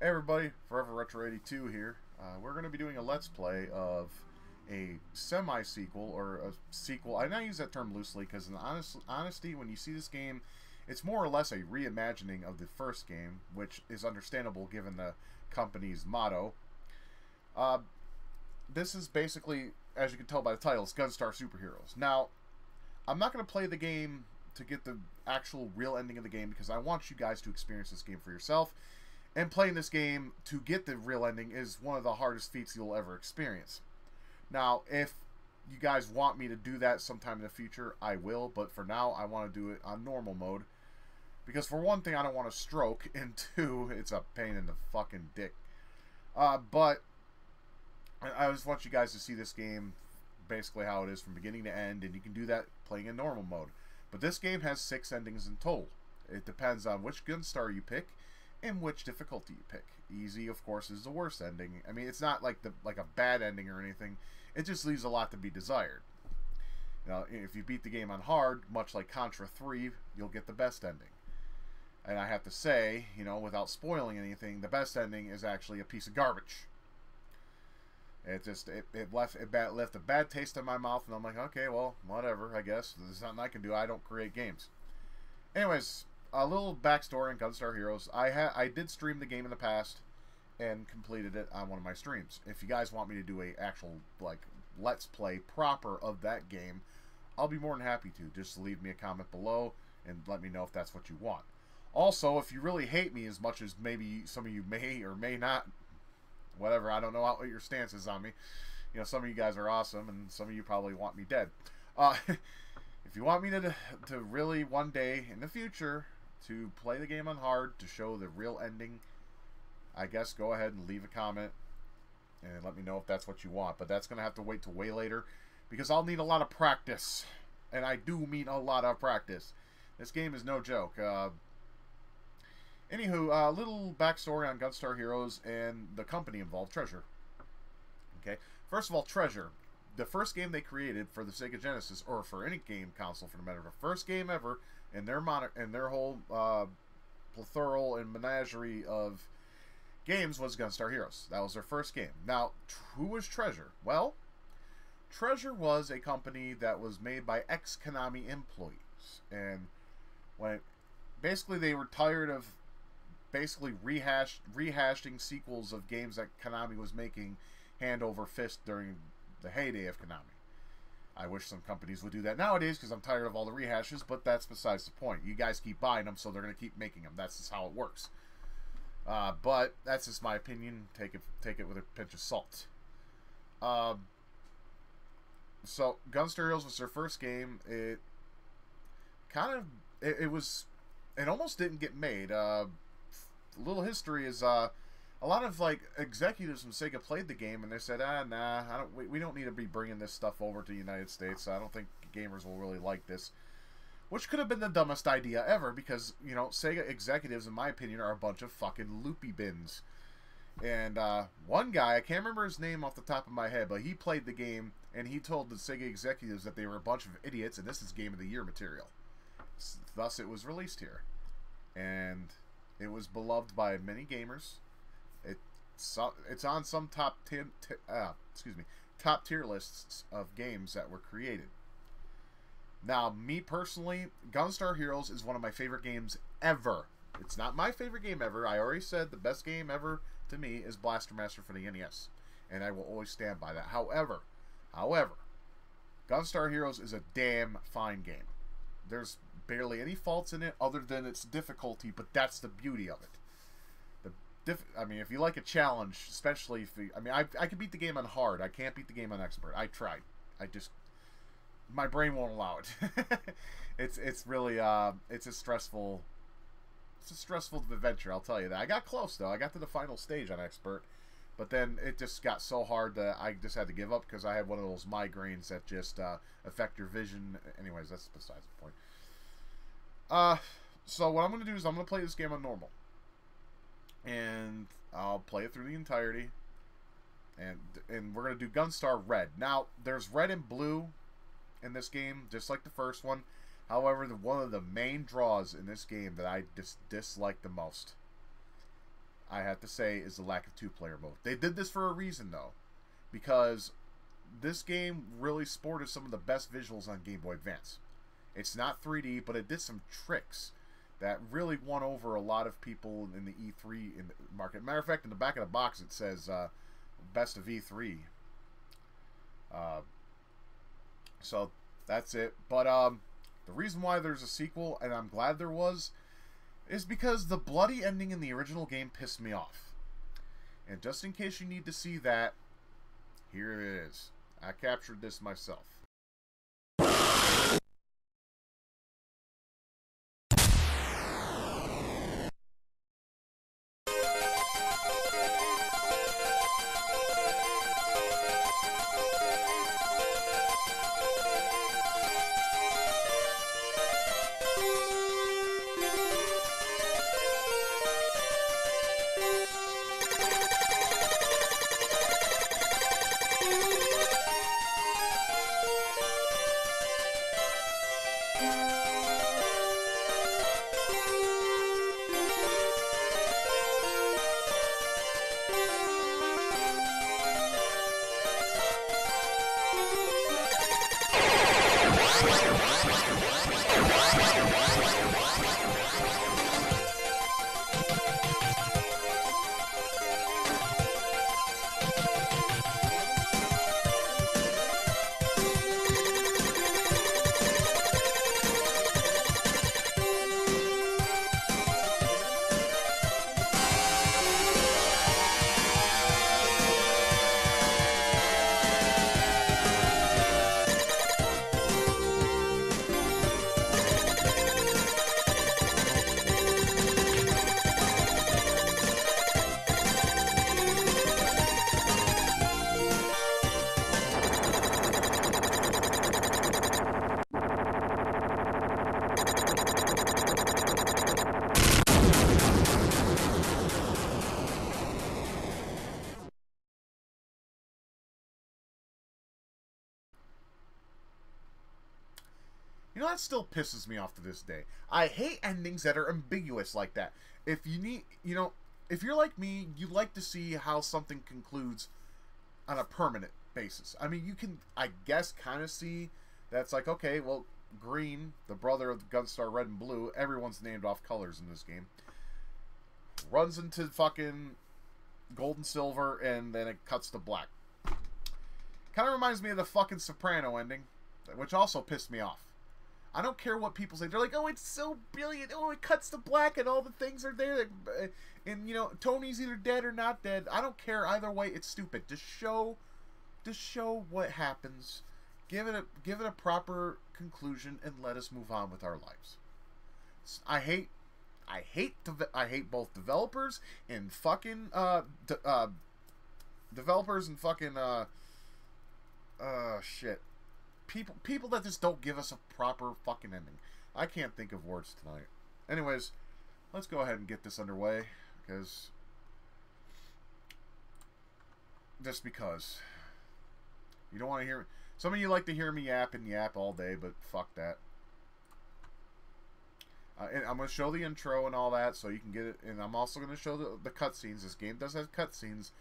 Hey everybody, Forever Retro 82 here. We're going to be doing a Let's Play of a semi-sequel, or a sequel. I now use that term loosely because in honesty, when you see this game, it's more or less a reimagining of the first game, which is understandable given the company's motto. This is basically, as you can tell by the title, it's Gunstar Superheroes. Now, I'm not going to play the game to get the actual real ending of the game because I want you guys to experience this game for yourself. And playing this game to get the real ending is one of the hardest feats you'll ever experience. Now, if you guys want me to do that sometime in the future, I will. But for now, I want to do it on normal mode. Because for one thing, I don't want to stroke. And two, it's a pain in the fucking dick. But I just want you guys to see this game basically how it is from beginning to end. And you can do that playing in normal mode. But this game has 6 endings in total. It depends on which Gunstar you pick and which difficulty you pick. Easy, of course, is the worst ending. I mean, it's not like a bad ending or anything. It just leaves a lot to be desired. Now, if you beat the game on hard, much like Contra 3, you'll get the best ending. And I have to say, you know, without spoiling anything, the best ending is actually a piece of garbage. It left a bad taste in my mouth, and I'm like, okay, well, whatever, I guess. There's nothing I can do. I don't create games. Anyways, a little backstory on Gunstar Heroes. I did stream the game in the past and completed it on one of my streams. If you guys want me to do a actual let's play proper of that game, I'll be more than happy to. Just leave me a comment below and let me know if that's what you want. Also, if you really hate me as much as maybe some of you may or may not, whatever, I don't know what your stance is on me. You know, some of you guys are awesome and some of you probably want me dead. If you want me to really one day in the future to play the game on hard to show the real ending, I guess go ahead and leave a comment and let me know if that's what you want. But that's going to have to wait till way later because I'll need a lot of practice. And I do mean a lot of practice. This game is no joke. Anywho, a little backstory on Gunstar Heroes and the company involved, Treasure. Okay, first of all, Treasure. The first game they created for the Sega Genesis, or for any game console for the matter, the first game ever in their whole plethora and menagerie of games was Gunstar Heroes. That was their first game. Now, who was Treasure? Well, Treasure was a company that was made by ex-Konami employees, and basically they were tired of basically rehashing sequels of games that Konami was making hand over fist during the heyday of Konami. I wish some companies would do that nowadays because I'm tired of all the rehashes, but that's besides the point. You guys keep buying them, so they're going to keep making them. That's just how it works. But that's just my opinion. Take it with a pinch of salt. So Gunstar Heroes was their first game. It almost didn't get made. Little history is a lot of executives from Sega played the game and they said, nah, we don't need to be bringing this stuff over to the United States. I don't think gamers will really like this. Which could have been the dumbest idea ever because, you know, Sega executives, in my opinion, are a bunch of fucking loopy bins. And one guy, I can't remember his name off the top of my head, but he played the game and he told the Sega executives that they were a bunch of idiots and this is Game of the Year material. Thus, it was released here. And it was beloved by many gamers. It's on some top tier lists of games that were created. Now, me personally, Gunstar Heroes is one of my favorite games ever. It's not my favorite game ever. I already said the best game ever to me is Blaster Master for the NES, and I will always stand by that. However, Gunstar Heroes is a damn fine game. There's barely any faults in it other than its difficulty, but that's the beauty of it. I mean, if you like a challenge, especially if I could beat the game on hard. I can't beat the game on expert. I tried. My brain won't allow it. It's really it's a stressful adventure. I'll tell you that. I got close though. I got to the final stage on expert, but then it just got so hard that I just had to give up because I had one of those migraines that just affect your vision. Anyways, that's besides the point. So what I'm going to do is I'm going to play this game on normal. And I'll play it through the entirety. And we're going to do Gunstar Red. Now, there's red and blue in this game, just like the first one. However, one of the main draws in this game that I dislike the most I have to say, is the lack of two-player mode. They did this for a reason, though, because this game really sported some of the best visuals on Game Boy Advance. It's not 3D, but it did some tricks that really won over a lot of people in the E3 market. Matter of fact, in the back of the box, it says Best of E3. So that's it. But the reason why there's a sequel, and I'm glad there was, is because the bloody ending in the original game pissed me off. And just in case you need to see that, here it is. I captured this myself. You know, that still pisses me off to this day. I hate endings that are ambiguous like that. If you need, you know, if you're like me, you like to see how something concludes on a permanent basis. I mean, you can, I guess, kind of see that's like, okay, well, Green, the brother of Gunstar Red and Blue, everyone's named off colors in this game, runs into fucking gold and silver, and then it cuts to black. Kind of reminds me of the fucking Soprano ending, which also pissed me off. I don't care what people say. They're like, oh, it's so brilliant. Oh, it cuts to black and all the things are there. And, you know, Tony's either dead or not dead. I don't care either way. It's stupid. Just show what happens. Give it a proper conclusion and let us move on with our lives. I hate both developers and fucking shit. People that just don't give us a proper fucking ending. I can't think of words tonight. Anyways, let's go ahead and get this underway, because just because you don't want to hear. Some of you like to hear me yap and yap all day, but fuck that. And I'm going to show the intro and all that, so you can get it. And I'm also going to show the cutscenes. This game does have cutscenes.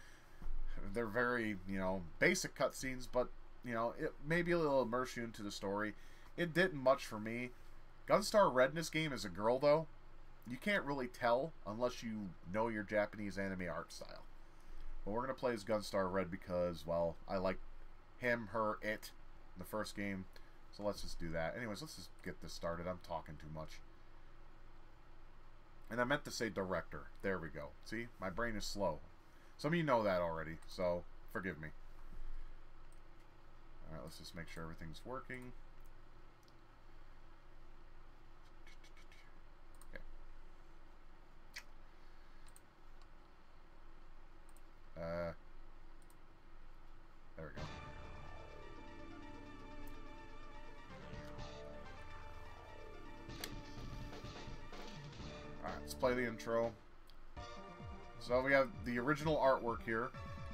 They're very, you know, basic cutscenes, but you know, it maybe a little immerse you into the story. It didn't much for me. Gunstar Red in this game is a girl, though. You can't really tell unless you know your Japanese anime art style. But we're going to play as Gunstar Red because, well, I like him, her, it in the first game. So let's just do that. Anyways, let's just get this started. I'm talking too much. And I meant to say director. There we go. See? My brain is slow. Some of you know that already, so forgive me. Alright, let's just make sure everything's working. Okay. There we go. Alright, let's play the intro. So we have the original artwork here.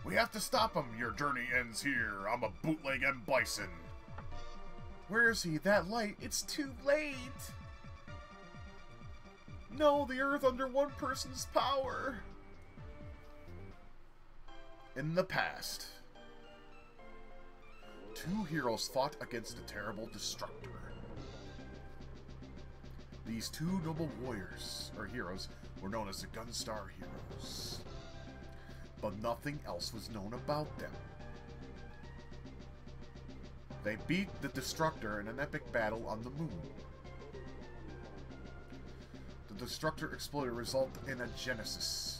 We have to stop him. Your journey ends here. I'm a bootleg M. Bison. Where is he? That light. It's too late. No, the Earth under one person's power. In the past, two heroes fought against a terrible destructor. These two noble warriors, or heroes, were known as the Gunstar Heroes. But nothing else was known about them. They beat the destructor in an epic battle on the moon. The destructor exploded, resulting in a Genesis.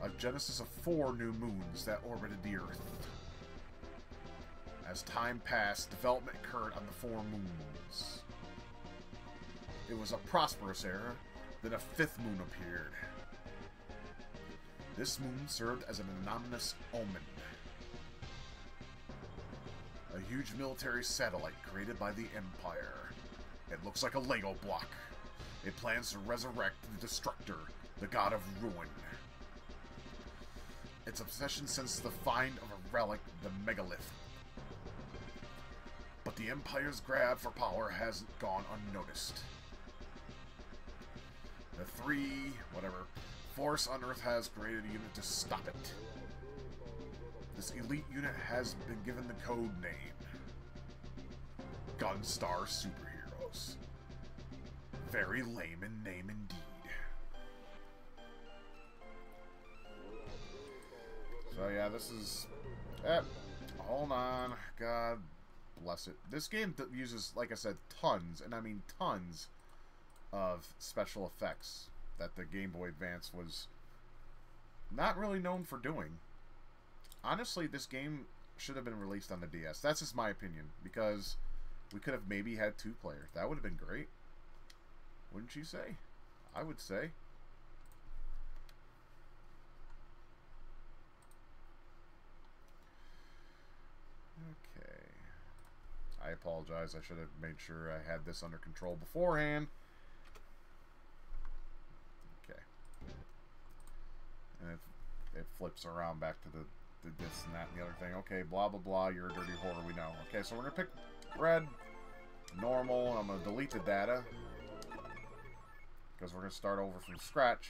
A Genesis of 4 new moons that orbited the Earth. As time passed, development occurred on the 4 moons. It was a prosperous era, then a 5th moon appeared. This moon served as an ominous omen. A huge military satellite created by the Empire. It looks like a Lego block. It plans to resurrect the Destructor, the god of ruin. Its obsession since the find of a relic, the megalith. But the Empire's grab for power hasn't gone unnoticed. The force on Earth has created a unit to stop it. This elite unit has been given the code name Gunstar Superheroes. Very lame in name indeed. So yeah, this is... hold on. God bless it. This game uses, like I said, tons, and I mean tons, of special effects that the Game Boy Advance was not really known for doing. Honestly, this game should have been released on the DS. That's just my opinion, because we could have maybe had 2 players. That would have been great. Wouldn't you say? I would say. Okay. I apologize. I should have made sure I had this under control beforehand. Okay. And it flips around back to the this and that and the other thing. Okay, blah, blah, blah. You're a dirty whore, we know. Okay, so we're going to pick red, normal, and I'm going to delete the data. Because we're going to start over from scratch.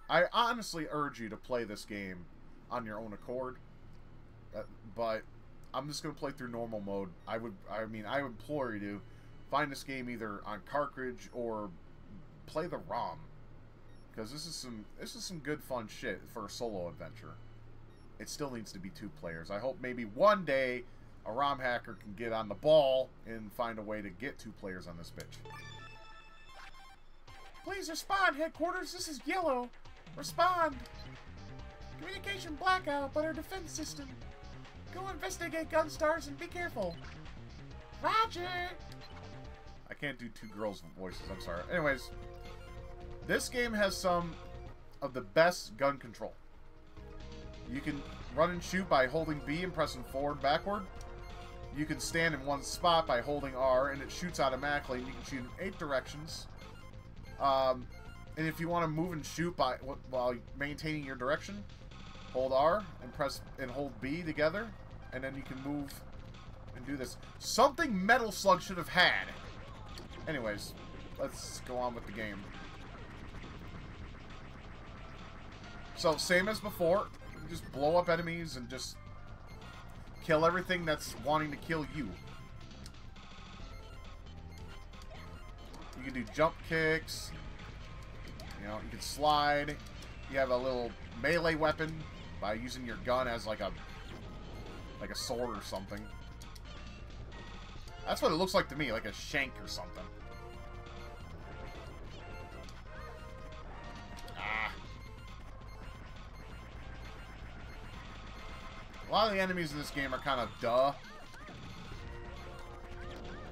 I honestly urge you to play this game on your own accord. But I'm just going to play through normal mode. I implore you to find this game either on cartridge or play the ROM. Because this is some good fun shit for a solo adventure. It still needs to be 2 players. I hope maybe one day a ROM hacker can get on the ball and find a way to get 2 players on this bitch. Please respond, headquarters. This is Yellow. Respond. Communication blackout, but our defense system. Go investigate Gunstars and be careful. Roger. I can't do 2 girls' voices. I'm sorry. Anyways. This game has some of the best gun control. You can run and shoot by holding B and pressing forward and backward. You can stand in one spot by holding R and it shoots automatically. And you can shoot in 8 directions. And if you want to move and shoot while maintaining your direction, hold R and press and hold B together. And then you can move and do this. Something Metal Slug should have had. Anyways, let's go on with the game. So, same as before, just blow up enemies and just kill everything that's wanting to kill you. You can do jump kicks, you know, you can slide, you have a little melee weapon by using your gun as like a sword or something. That's what it looks like to me, like a shank or something. A lot of the enemies in this game are kind of duh.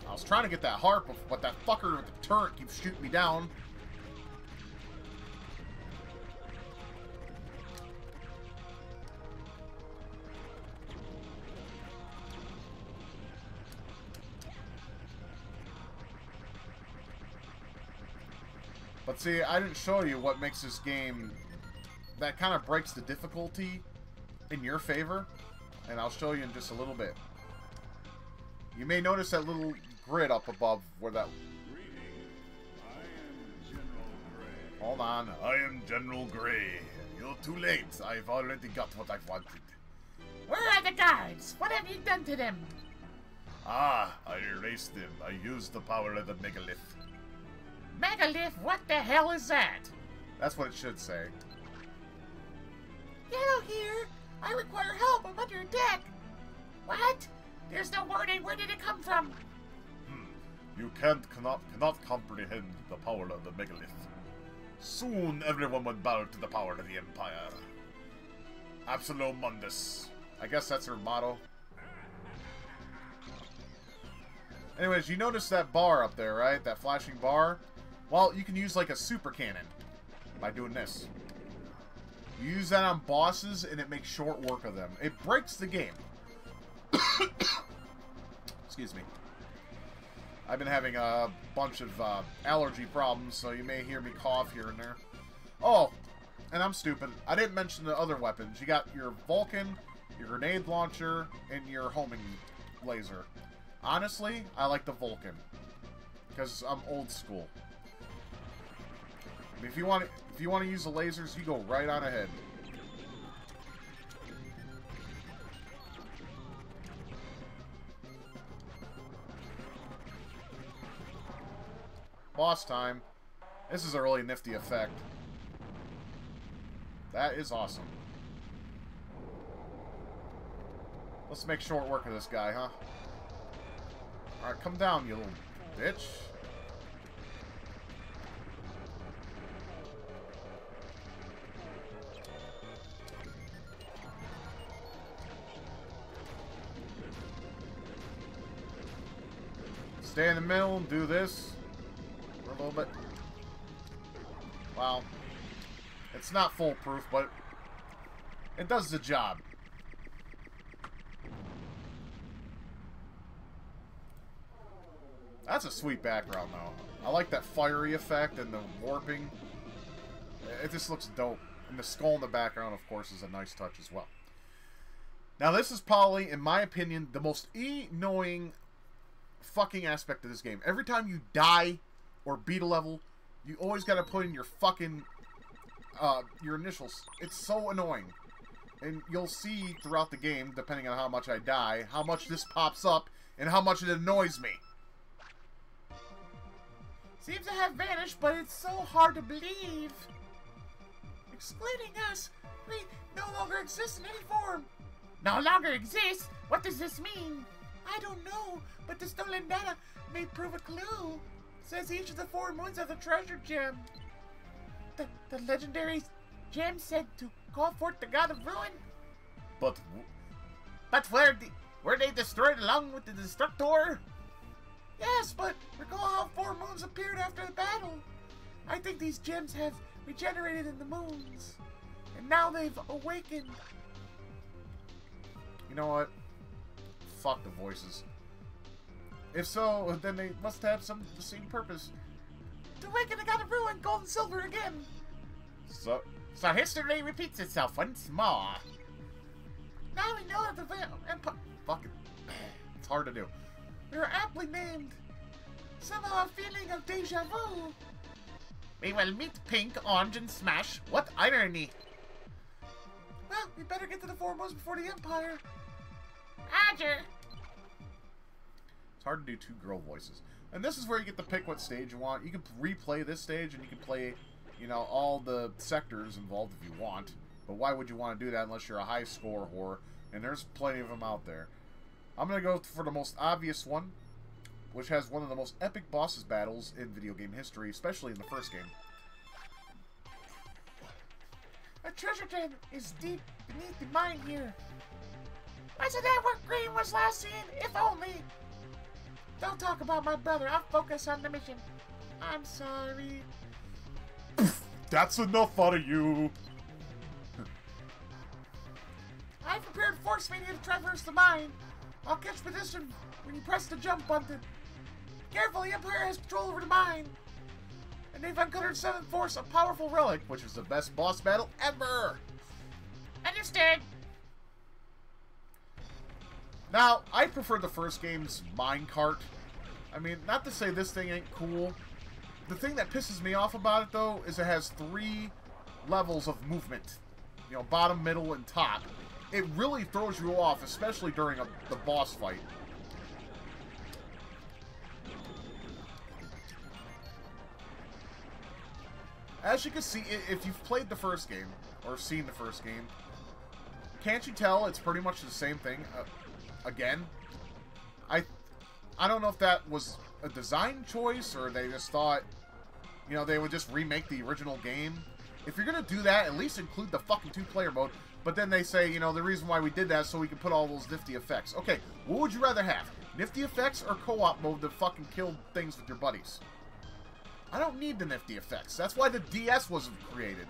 I was trying to get that harp, but that fucker with the turret keeps shooting me down. But see, I didn't show you what makes this game... That kind of breaks the difficulty in your favor. And I'll show you in just a little bit. You may notice that little grid up above where that... Hold hold on. I am General Gray. You're too late. I've already got what I've wanted. Where are the guards? What have you done to them? Ah, I erased them. I used the power of the megalith. Megalith? What the hell is that? That's what it should say. Yellow here. I require help. I'm under attack. What? There's no warning. Where did it come from? You cannot comprehend the power of the megalith. Soon everyone will bow to the power of the Empire. Absolum Mundus. I guess that's her motto. Anyways, you notice that bar up there, right? That flashing bar? Well, you can use like a super cannon by doing this. You use that on bosses and it makes short work of them. It breaks the game. Excuse me. I've been having a bunch of allergy problems, so you may hear me cough here and there. Oh, and I'm stupid. I didn't mention the other weapons. You got your Vulcan, your grenade launcher, and your homing laser. Honestly, I like the Vulcan, because I'm old school. I mean, if you want to use the lasers, you go right on ahead. Boss time. This is a really nifty effect. That is awesome. Let's make short work of this guy, huh? Alright, come down, you little bitch. Stay in the middle and do this. A little bit. Wow. It's not foolproof, but it does the job. That's a sweet background, though. I like that fiery effect and the warping. It just looks dope. And the skull in the background, of course, is a nice touch as well. Now, this is probably, in my opinion, the most annoying fucking aspect of this game. Every time you die or beat a level, you always gotta put in your fucking, your initials. It's so annoying. And you'll see throughout the game, depending on how much I die, how much this pops up and how much it annoys me. Seems to have vanished, but it's so hard to believe. Excluding us, we no longer exist in any form. No longer exist? What does this mean? I don't know, but the stolen data may prove a clue. Says each of the 4 moons have a treasure gem. The legendary gem said to call forth the god of ruin. But were they destroyed along with the destructor? Yes, but recall how 4 moons appeared after the battle. I think these gems have regenerated in the moons, and now they've awakened. You know what? Fuck the voices. If so, then they must have the same purpose. To awaken the god of ruin, gold and silver again. So history repeats itself once more. Now we know that the Empire... Fuck it. It's hard to do. We are aptly named. Somehow a feeling of deja vu. We will meet Pink, Orange, and Smash. What irony. Well, we better get to the 4 moons before the Empire. Roger. It's hard to do 2 girl voices. And this is where you get to pick what stage you want. You can replay this stage, and you can play, you know, all the sectors involved if you want. But why would you want to do that unless you're a high score whore? And there's plenty of them out there. I'm going to go for the most obvious one, which has one of the most epic bosses battles in video game history, especially in the first game. A treasure gem is deep beneath the mine here. Wasn't that where Green was last seen? If only. Don't talk about my brother. I'll focus on the mission. I'm sorry. That's enough out of you. I prepared force media to traverse the mine. I'll catch position when you press the jump button. Careful, the Empire has control over the mine. And they've uncovered 7th Force, a powerful relic, Which is the best boss battle ever. Understood. Now, I prefer the first game's minecart. I mean, not to say this thing ain't cool, the thing that pisses me off about it, though, is it has 3 levels of movement. You know, bottom, middle, and top. It really throws you off, especially during the boss fight. As you can see, if you've played the first game, or seen the first game, can't you tell it's pretty much the same thing again? I don't know if that was a design choice, or they just thought, you know, they would just remake the original game. If you're going to do that, at least include the fucking 2-player mode. But then they say, you know, the reason why we did that is so we could put all those nifty effects. Okay, what would you rather have? Nifty effects or co-op mode to fucking kill things with your buddies? I don't need the nifty effects. That's why the DS wasn't created.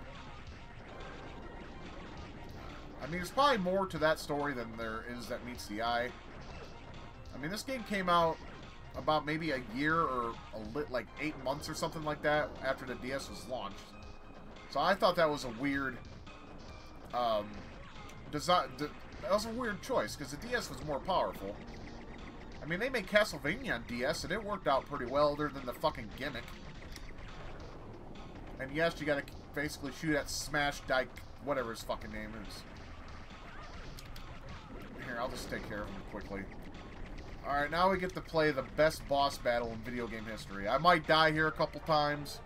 I mean, there's probably more to that story than there is that meets the eye. I mean, this game came out about maybe a year or like 8 months or something like that after the DS was launched. So I thought that was a weird design. That was a weird choice because the DS was more powerful. I mean, they made Castlevania on DS and it worked out pretty well, other than the fucking gimmick. And yes, you gotta basically shoot at Smash Dyke, whatever his fucking name is. Here, I'll just take care of him quickly. Alright, now we get to play the best boss battle in video game history. I might die here a couple times,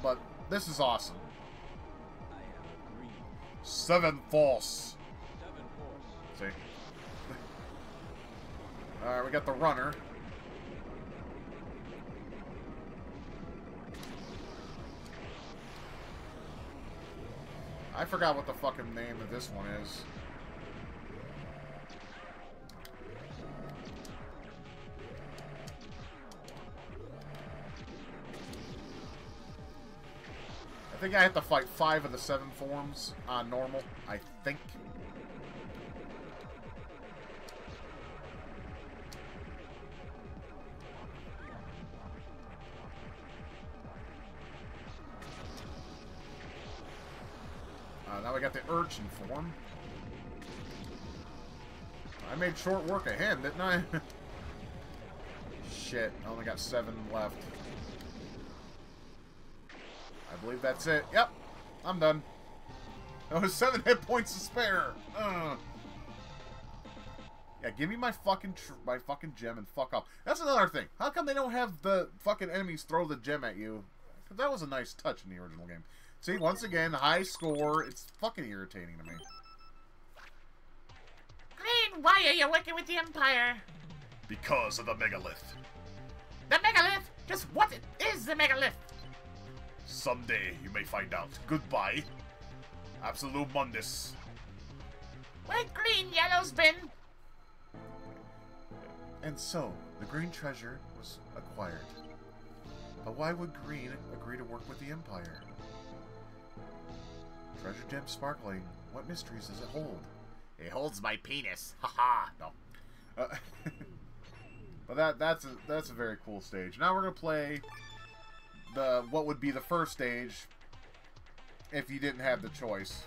but this is awesome. 7 Force. See? Alright, we got the runner. I forgot what the fucking name of this one is. I think I have to fight 5 of the 7 forms on normal, I think. Now we got the urchin form. I made short work of him, didn't I? Shit, I only got 7 left. I believe that's it. Yep, I'm done. That was 7 hit points to spare. Yeah, give me my fucking gem and fuck off. That's another thing. How come they don't have the fucking enemies throw the gem at you? Because that was a nice touch in the original game. See, once again, high score. It's fucking irritating to me. Green, why are you working with the Empire? Because of the megalith. The megalith? Just what is the megalith? Someday you may find out. Goodbye. Absolute Mundus. Where green yellow's been? And so, the green treasure was acquired. But why would green agree to work with the Empire? Treasure gem sparkling. What mysteries does it hold? It holds my penis. Haha. No. But that's a very cool stage. Now we're gonna play what would be the first stage if you didn't have the choice.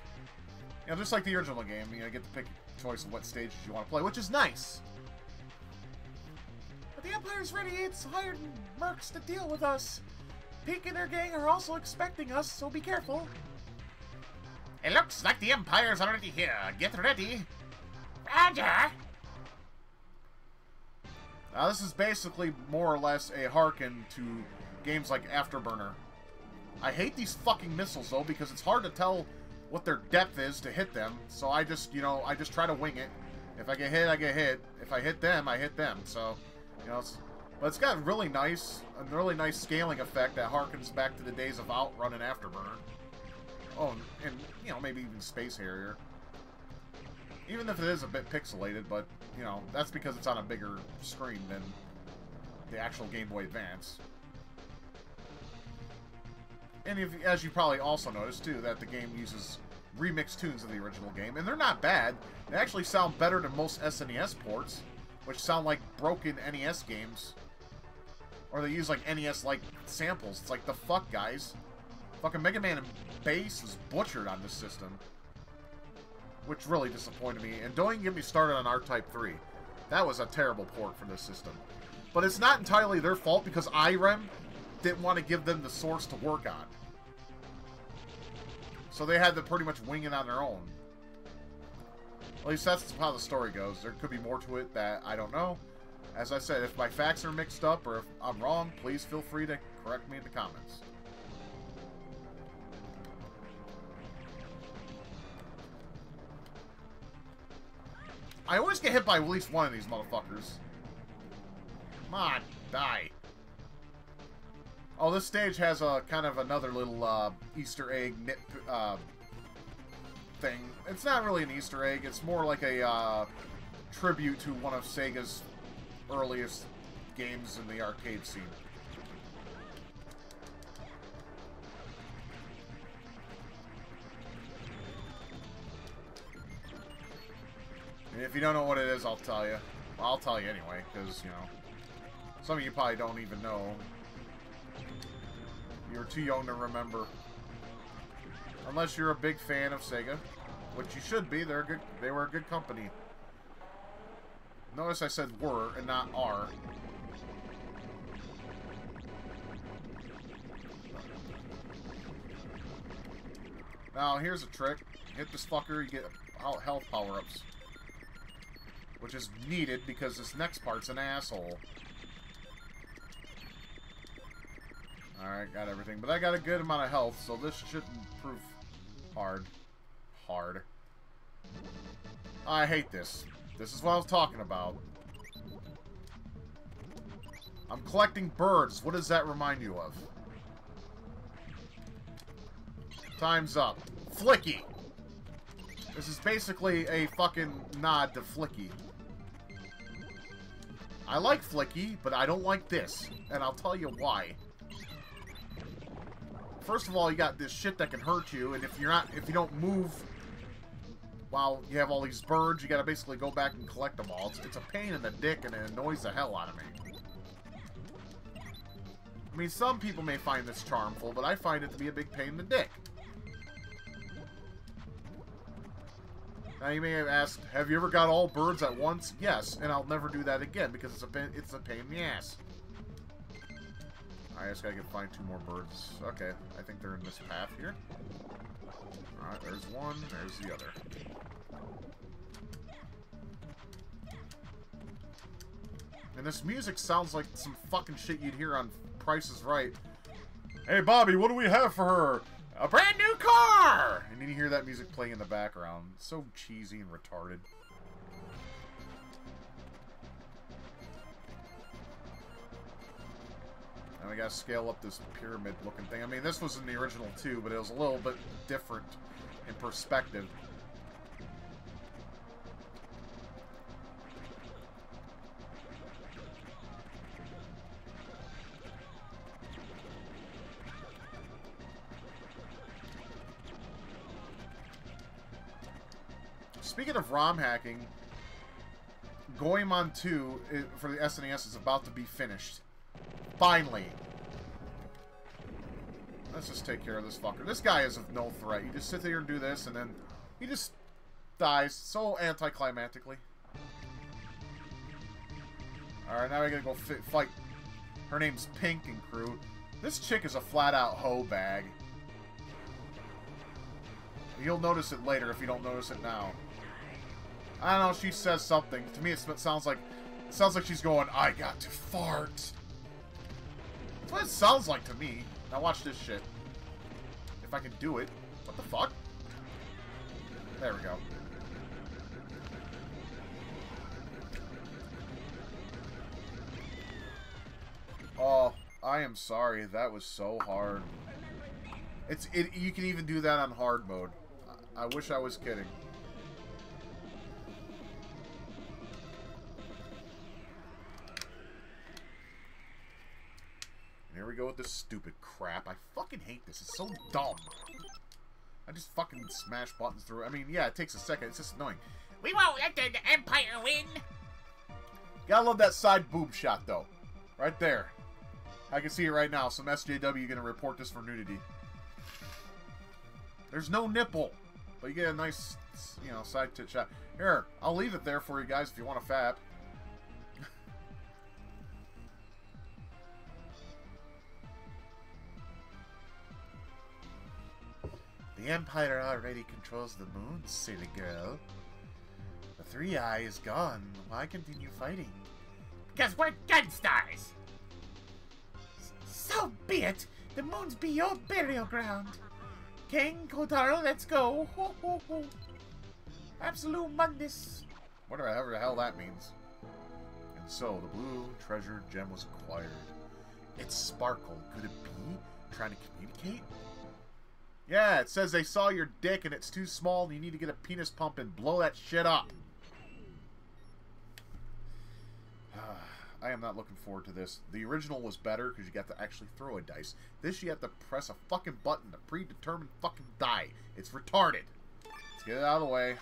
You know, just like the original game, you know, get to pick a choice of what stages you want to play, which is nice. But the Empire's ready. It's hired mercs to deal with us. Peek and their gang are also expecting us, so be careful. It looks like the Empire's already here. Get ready. Roger. Now this is basically more or less a hearken to games like Afterburner. I hate these fucking missiles though, because it's hard to tell what their depth is to hit them. So I just, you know, I just try to wing it. If I get hit, I get hit. If I hit them, I hit them. So, you know, but it's got a really nice scaling effect that harkens back to the days of Outrun and Afterburner. Oh, and, you know, maybe even Space Harrier. Even if it is a bit pixelated, but, you know, that's because it's on a bigger screen than the actual Game Boy Advance. And as you probably also noticed, too, that the game uses remixed tunes of the original game, and they're not bad. They actually sound better than most SNES ports, which sound like broken NES games. Or they use, like, NES-like samples. It's like, the fuck, guys? Fucking Mega Man and Bass is butchered on this system. Which really disappointed me. And don't even get me started on R-Type 3. That was a terrible port for this system. But it's not entirely their fault, because IREM didn't want to give them the source to work on. So they had to pretty much wing it on their own. At least that's how the story goes. There could be more to it that I don't know. As I said, if my facts are mixed up or if I'm wrong, please feel free to correct me in the comments. I always get hit by at least one of these motherfuckers. Come on, die. Oh, this stage has a kind of another little Easter egg thing. It's not really an Easter egg. It's more like a tribute to one of Sega's earliest games in the arcade scene. And if you don't know what it is, I'll tell you. Well, I'll tell you anyway, because, you know, some of you probably don't even know. You're too young to remember. Unless you're a big fan of Sega, which you should be. They're good. They were a good company. Notice I said were and not are. Now, here's a trick. Hit this fucker, you get health power-ups. Which is needed because this next part's an asshole. Alright, got everything. But I got a good amount of health, so this shouldn't prove hard. I hate this. This is what I was talking about. I'm collecting birds. What does that remind you of? Time's up. Flicky! This is basically a fucking nod to Flicky. I like Flicky, but I don't like this. And I'll tell you why. First of all, you got this shit that can hurt you, and if you don't move while you have all these birds, you gotta basically go back and collect them all. It's a pain in the dick, and it annoys the hell out of me. I mean, some people may find this charmful, but I find it to be a big pain in the dick. Now, you may have asked, have you ever got all birds at once? Yes, and I'll never do that again, because it's a pain in the ass. I just gotta find 2 more birds. Okay, I think they're in this path here. Alright, there's one, there's the other. And this music sounds like some fucking shit you'd hear on Price is Right. Hey, Bobby, what do we have for her? A brand new car! And then you hear that music playing in the background. It's so cheesy and retarded. And we gotta scale up this pyramid-looking thing. I mean, this was in the original too, but it was a little bit different in perspective. Speaking of ROM hacking, Goemon 2 for the SNES is about to be finished. Finally. Let's just take care of this fucker. This guy is of no threat. You just sit there and do this, and then he just dies so anticlimactically. Alright, now we gotta go fight. Her name's Pink and crew. This chick is a flat-out hoe bag. You'll notice it later if you don't notice it now. I don't know, she says something. To me, it sounds like she's going, I got to fart. That's what it sounds like to me. Now watch this shit. If I can do it. What the fuck? There we go. Oh, I am sorry. That was so hard. You can even do that on hard mode. I wish I was kidding. Here we go with this stupid crap. I fucking hate this. It's so dumb. I just fucking smash buttons through. I mean, yeah, it takes a second. It's just annoying. We won't let the Empire win. Gotta love that side boob shot, though. Right there. I can see it right now. Some SJW gonna report this for nudity. There's no nipple. But you get a nice, you know, side tit shot. Here, I'll leave it there for you guys if you want a fap. The Empire already controls the moon, silly girl. The Three Eye is gone. Why continue fighting? Because we're Gunstars! So be it! The moon's be your burial ground! King Kotaro, let's go! Ho ho ho! Absolute Mundus! Whatever the hell that means. And so, the blue treasure gem was acquired. It sparkled. Could it be? Trying to communicate? Yeah, it says they saw your dick and it's too small and you need to get a penis pump and blow that shit up. I am not looking forward to this. The original was better because you got to actually throw a dice. This, you have to press a fucking button, a predetermined fucking die. It's retarded. Let's get it out of the way.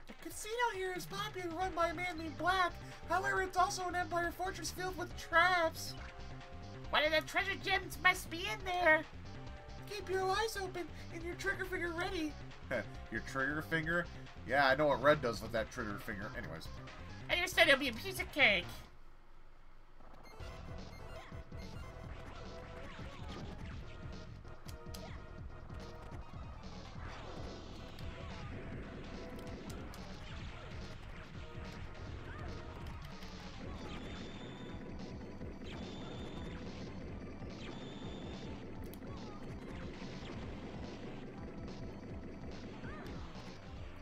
The casino here is popular, run by a man named Black. However, it's also an Empire fortress filled with traps. One of the treasure gems must be in there. Keep your eyes open and your trigger finger ready. Your trigger finger? Yeah, I know what Red does with that trigger finger. Anyways. And you said it'll be a piece of cake.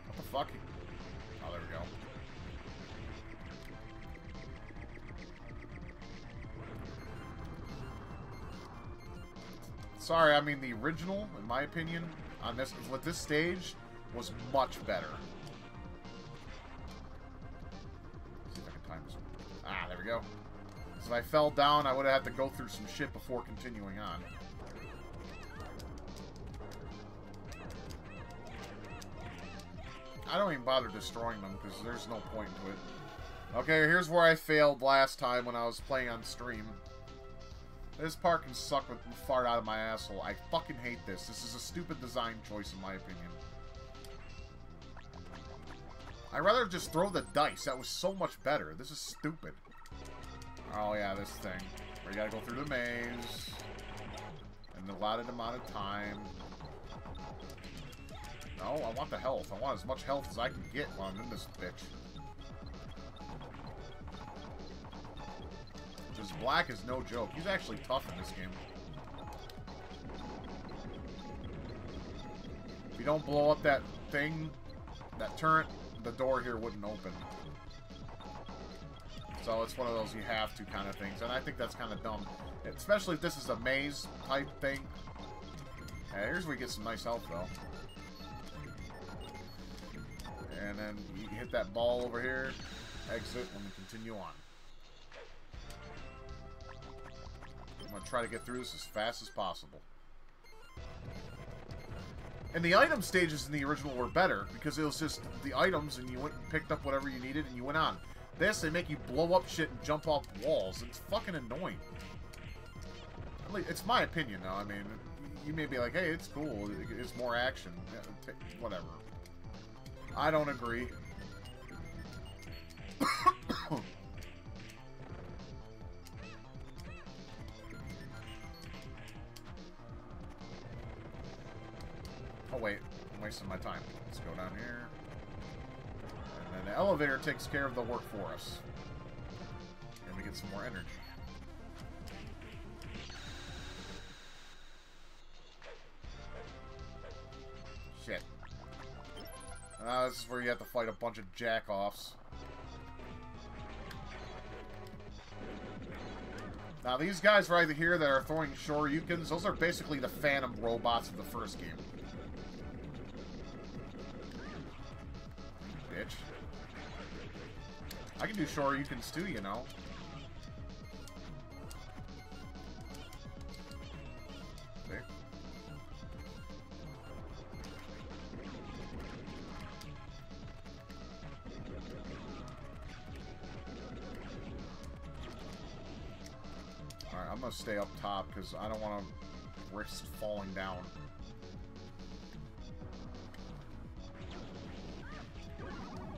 What the fuck? Oh, there we go. Sorry, I mean the original, in my opinion, on this with this stage was much better. Let's see if I can time this. Ah, there we go. So if I fell down, I would have had to go through some shit before continuing on. I don't even bother destroying them because there's no point to it. Okay, here's where I failed last time when I was playing on stream. This part can suck with fart out of my asshole. I fucking hate this. This is a stupid design choice in my opinion. I'd rather just throw the dice. That was so much better. This is stupid. Oh yeah, this thing. Where you gotta go through the maze. In the allotted amount of time. No, I want the health. I want as much health as I can get while I'm in this bitch. Because Black is no joke. He's actually tough in this game. If you don't blow up that thing, that turret, the door here wouldn't open. So it's one of those you have to kind of things. And I think that's kind of dumb. Especially if this is a maze type thing. Yeah, here's where you get some nice health though. And then you hit that ball over here, exit, and we continue on. I'm going to try to get through this as fast as possible. And the item stages in the original were better, because it was just the items, and you went and picked up whatever you needed, and you went on. This, they make you blow up shit and jump off walls. It's fucking annoying. It's my opinion, though. I mean, you may be like, hey, it's cool. It's more action. Whatever. I don't agree. Oh wait, I'm wasting my time. Let's go down here. And then the elevator takes care of the work for us. And we get some more energy. Shit. This is where you have to fight a bunch of jack-offs. Now, these guys right here that are throwing shoryukens, those are basically the phantom robots of the first game. Bitch. I can do shoryukens too, you know. There. Alright, I'm gonna stay up top because I don't want to risk falling down.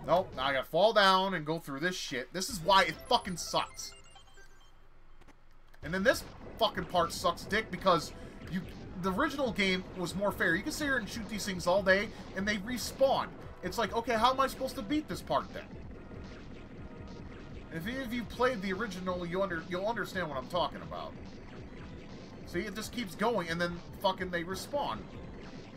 Nope, now I gotta fall down and go through this shit. This is why it fucking sucks. And then this fucking part sucks dick because the original game was more fair. You can sit here and shoot these things all day, and they respawn. It's like, okay, how am I supposed to beat this part then? If any of you played the original, you'll understand what I'm talking about. See, it just keeps going, and then fucking they respawn.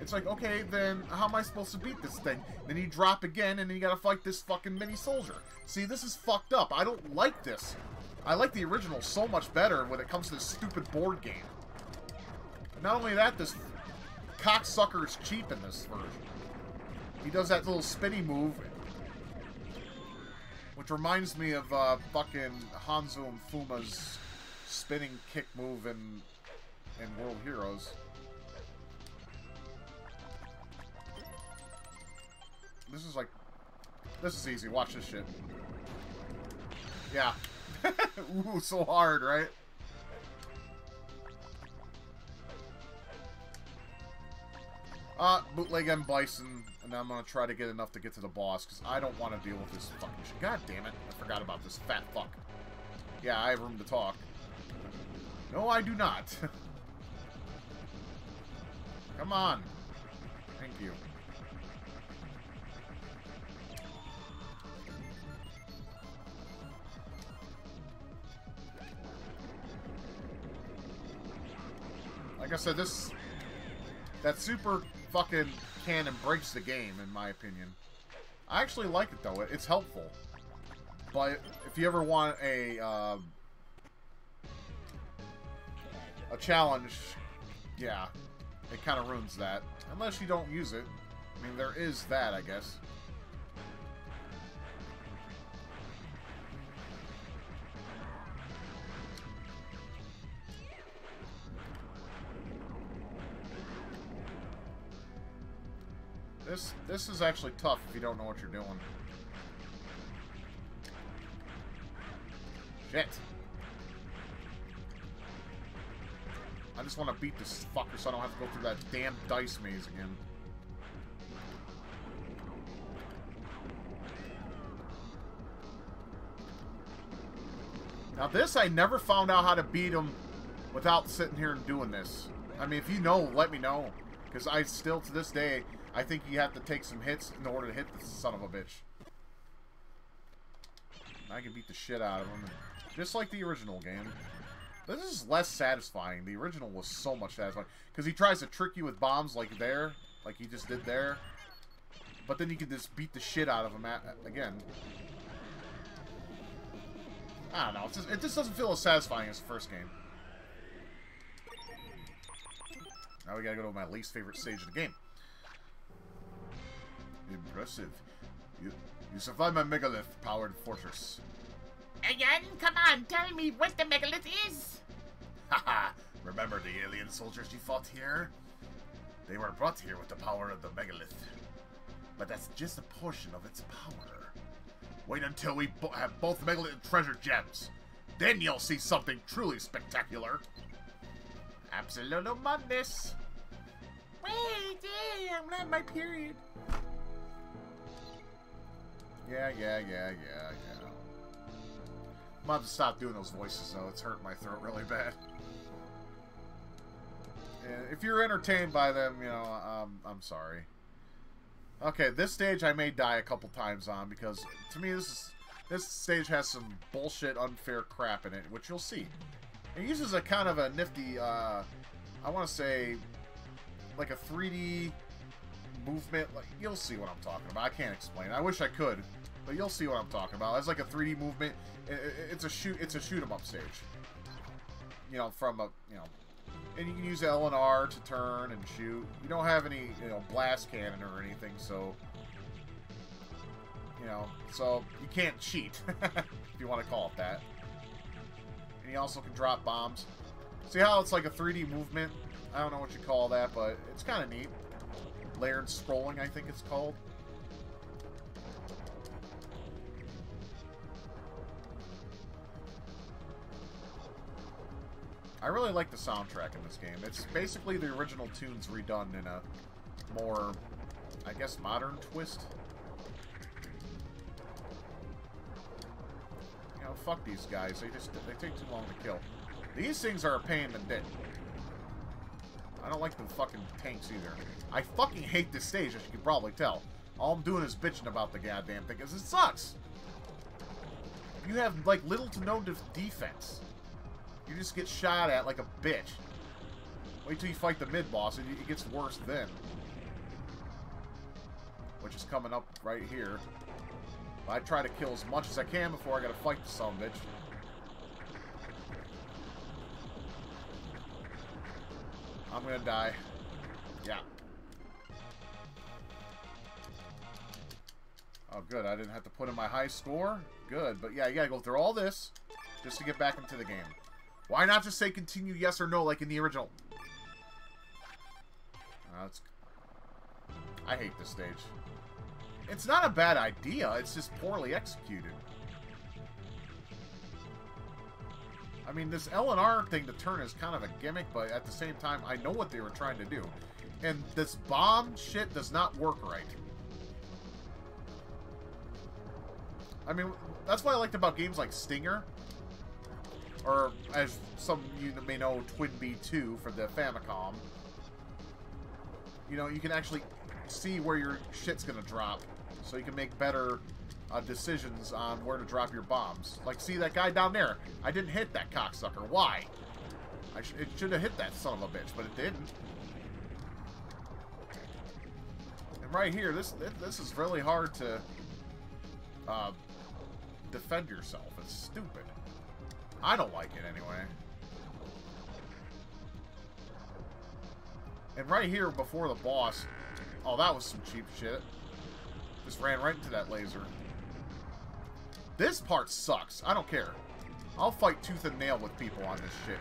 It's like, okay, then how am I supposed to beat this thing? Then you drop again, and then you gotta fight this fucking mini soldier. See, this is fucked up. I don't like this. I like the original so much better when it comes to this stupid board game. Not only that, this cocksucker is cheap in this version. He does that little spinny move, which reminds me of fucking Hanzo and Fuma's spinning kick move in World Heroes. This is like... This is easy. Watch this shit. Yeah. Ooh, so hard, right? Bootleg M. Bison, and I'm gonna try to get enough to get to the boss, because I don't want to deal with this fucking shit. God damn it. I forgot about this fat fuck. Yeah, I have room to talk. No, I do not. Come on. Thank you. Like I said, that super fucking cannon breaks the game, in my opinion. I actually like it, though. It's helpful. But if you ever want a challenge, yeah, it kind of ruins that. Unless you don't use it. I mean, there is that, I guess. This is actually tough if you don't know what you're doing. Shit. I just want to beat this fucker so I don't have to go through that damn dice maze again. Now this, I never found out how to beat him without sitting here and doing this. I mean, if you know, let me know. Because I still, to this day, I think you have to take some hits in order to hit this son of a bitch. I can beat the shit out of him. Just like the original game. This is less satisfying. The original was so much satisfying. Because he tries to trick you with bombs like there. Like he just did there. But then you can just beat the shit out of him again. I don't know. It just doesn't feel as satisfying as the first game. Now we gotta go to my least favorite stage of the game. Impressive. You survived my megalith-powered fortress. Again? Come on, tell me what the megalith is. Haha! Remember the alien soldiers you fought here? They were brought here with the power of the megalith. But that's just a portion of its power. Wait until we have both megalith treasure gems. Then you'll see something truly spectacular. Absoluto madness. Wait, I'm not my period. Yeah. I'm about to stop doing those voices, though. It's hurting my throat really bad. And if you're entertained by them, you know, I'm sorry. Okay, this stage I may die a couple times on, because to me this stage has some bullshit, unfair crap in it, which you'll see. It uses a kind of a nifty, I want to say, like a 3D movement. Like, you'll see what I'm talking about. I can't explain. I wish I could, but you'll see what I'm talking about. It's like a 3D movement. It's a shoot 'em up stage. You know, from a, you know, and you can use L and R to turn and shoot. You don't have any, you know, blast cannon or anything, so, you know, so you can't cheat, if you want to call it that. And you also can drop bombs. See how it's like a 3D movement? I don't know what you call that, but it's kind of neat. Layered scrolling, I think it's called. I really like the soundtrack in this game. It's basically the original tunes redone in a more, I guess, modern twist. You know, fuck these guys. They take too long to kill. These things are a pain in the dick. I don't like the fucking tanks either. I fucking hate this stage, as you can probably tell. All I'm doing is bitching about the goddamn thing, because it sucks. You have, like, little to no defense. You just get shot at like a bitch. Wait till you fight the mid-boss, and it gets worse then. Which is coming up right here. I try to kill as much as I can before I gotta fight the son of a bitch. I'm gonna die. Yeah. Oh, good. I didn't have to put in my high score. Good. But yeah, you gotta go through all this just to get back into the game. Why not just say continue yes or no like in the original? I hate this stage. It's not a bad idea. It's just poorly executed. I mean, this L and R thing to turn is kind of a gimmick, but at the same time, I know what they were trying to do. And this bomb shit does not work right. I mean, that's what I liked about games like Stinger. Or, as some of you may know, Twin Bee 2 for the Famicom. You know, you can actually see where your shit's gonna drop. So you can make better decisions on where to drop your bombs. Like, see that guy down there? I didn't hit that cocksucker. Why? It should have hit that son of a bitch, but it didn't. And right here, this is really hard to defend yourself. It's stupid. I don't like it anyway. And right here before the boss, oh, that was some cheap shit. Just ran right into that laser. This part sucks. I don't care. I'll fight tooth and nail with people on this shit.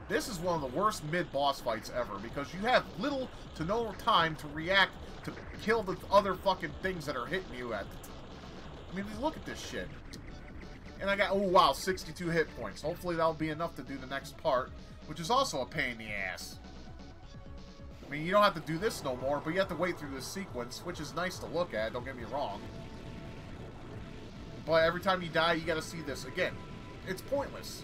This is one of the worst mid-boss fights ever because you have little to no time to react to kill the other fucking things that are hitting you at. I mean, look at this shit. And I got, oh wow, 62 hit points. Hopefully that'll be enough to do the next part, which is also a pain in the ass. I mean, you don't have to do this no more, but you have to wait through this sequence, which is nice to look at, don't get me wrong. But every time you die, you gotta see this again. It's pointless.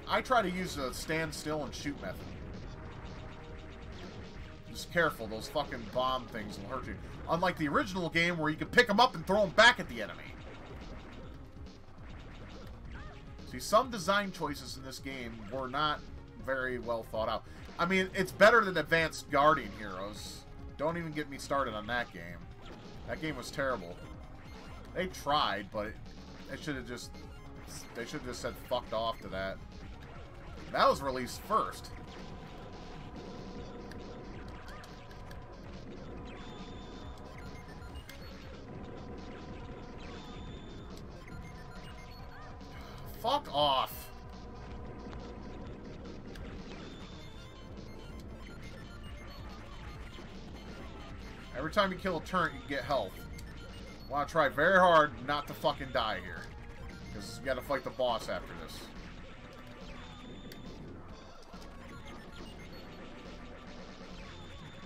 I try to use a stand still and shoot method. Just careful, those fucking bomb things will hurt you. Unlike the original game where you could pick them up and throw them back at the enemy. See, some design choices in this game were not very well thought out. I mean, it's better than Advanced Guardian Heroes. Don't even get me started on that game. That game was terrible. They tried, but they should have just said fucked off to that. That was released first. Fuck off. Every time you kill a turret, you get health. Want to try very hard not to fucking die here. Because you gotta fight the boss after this.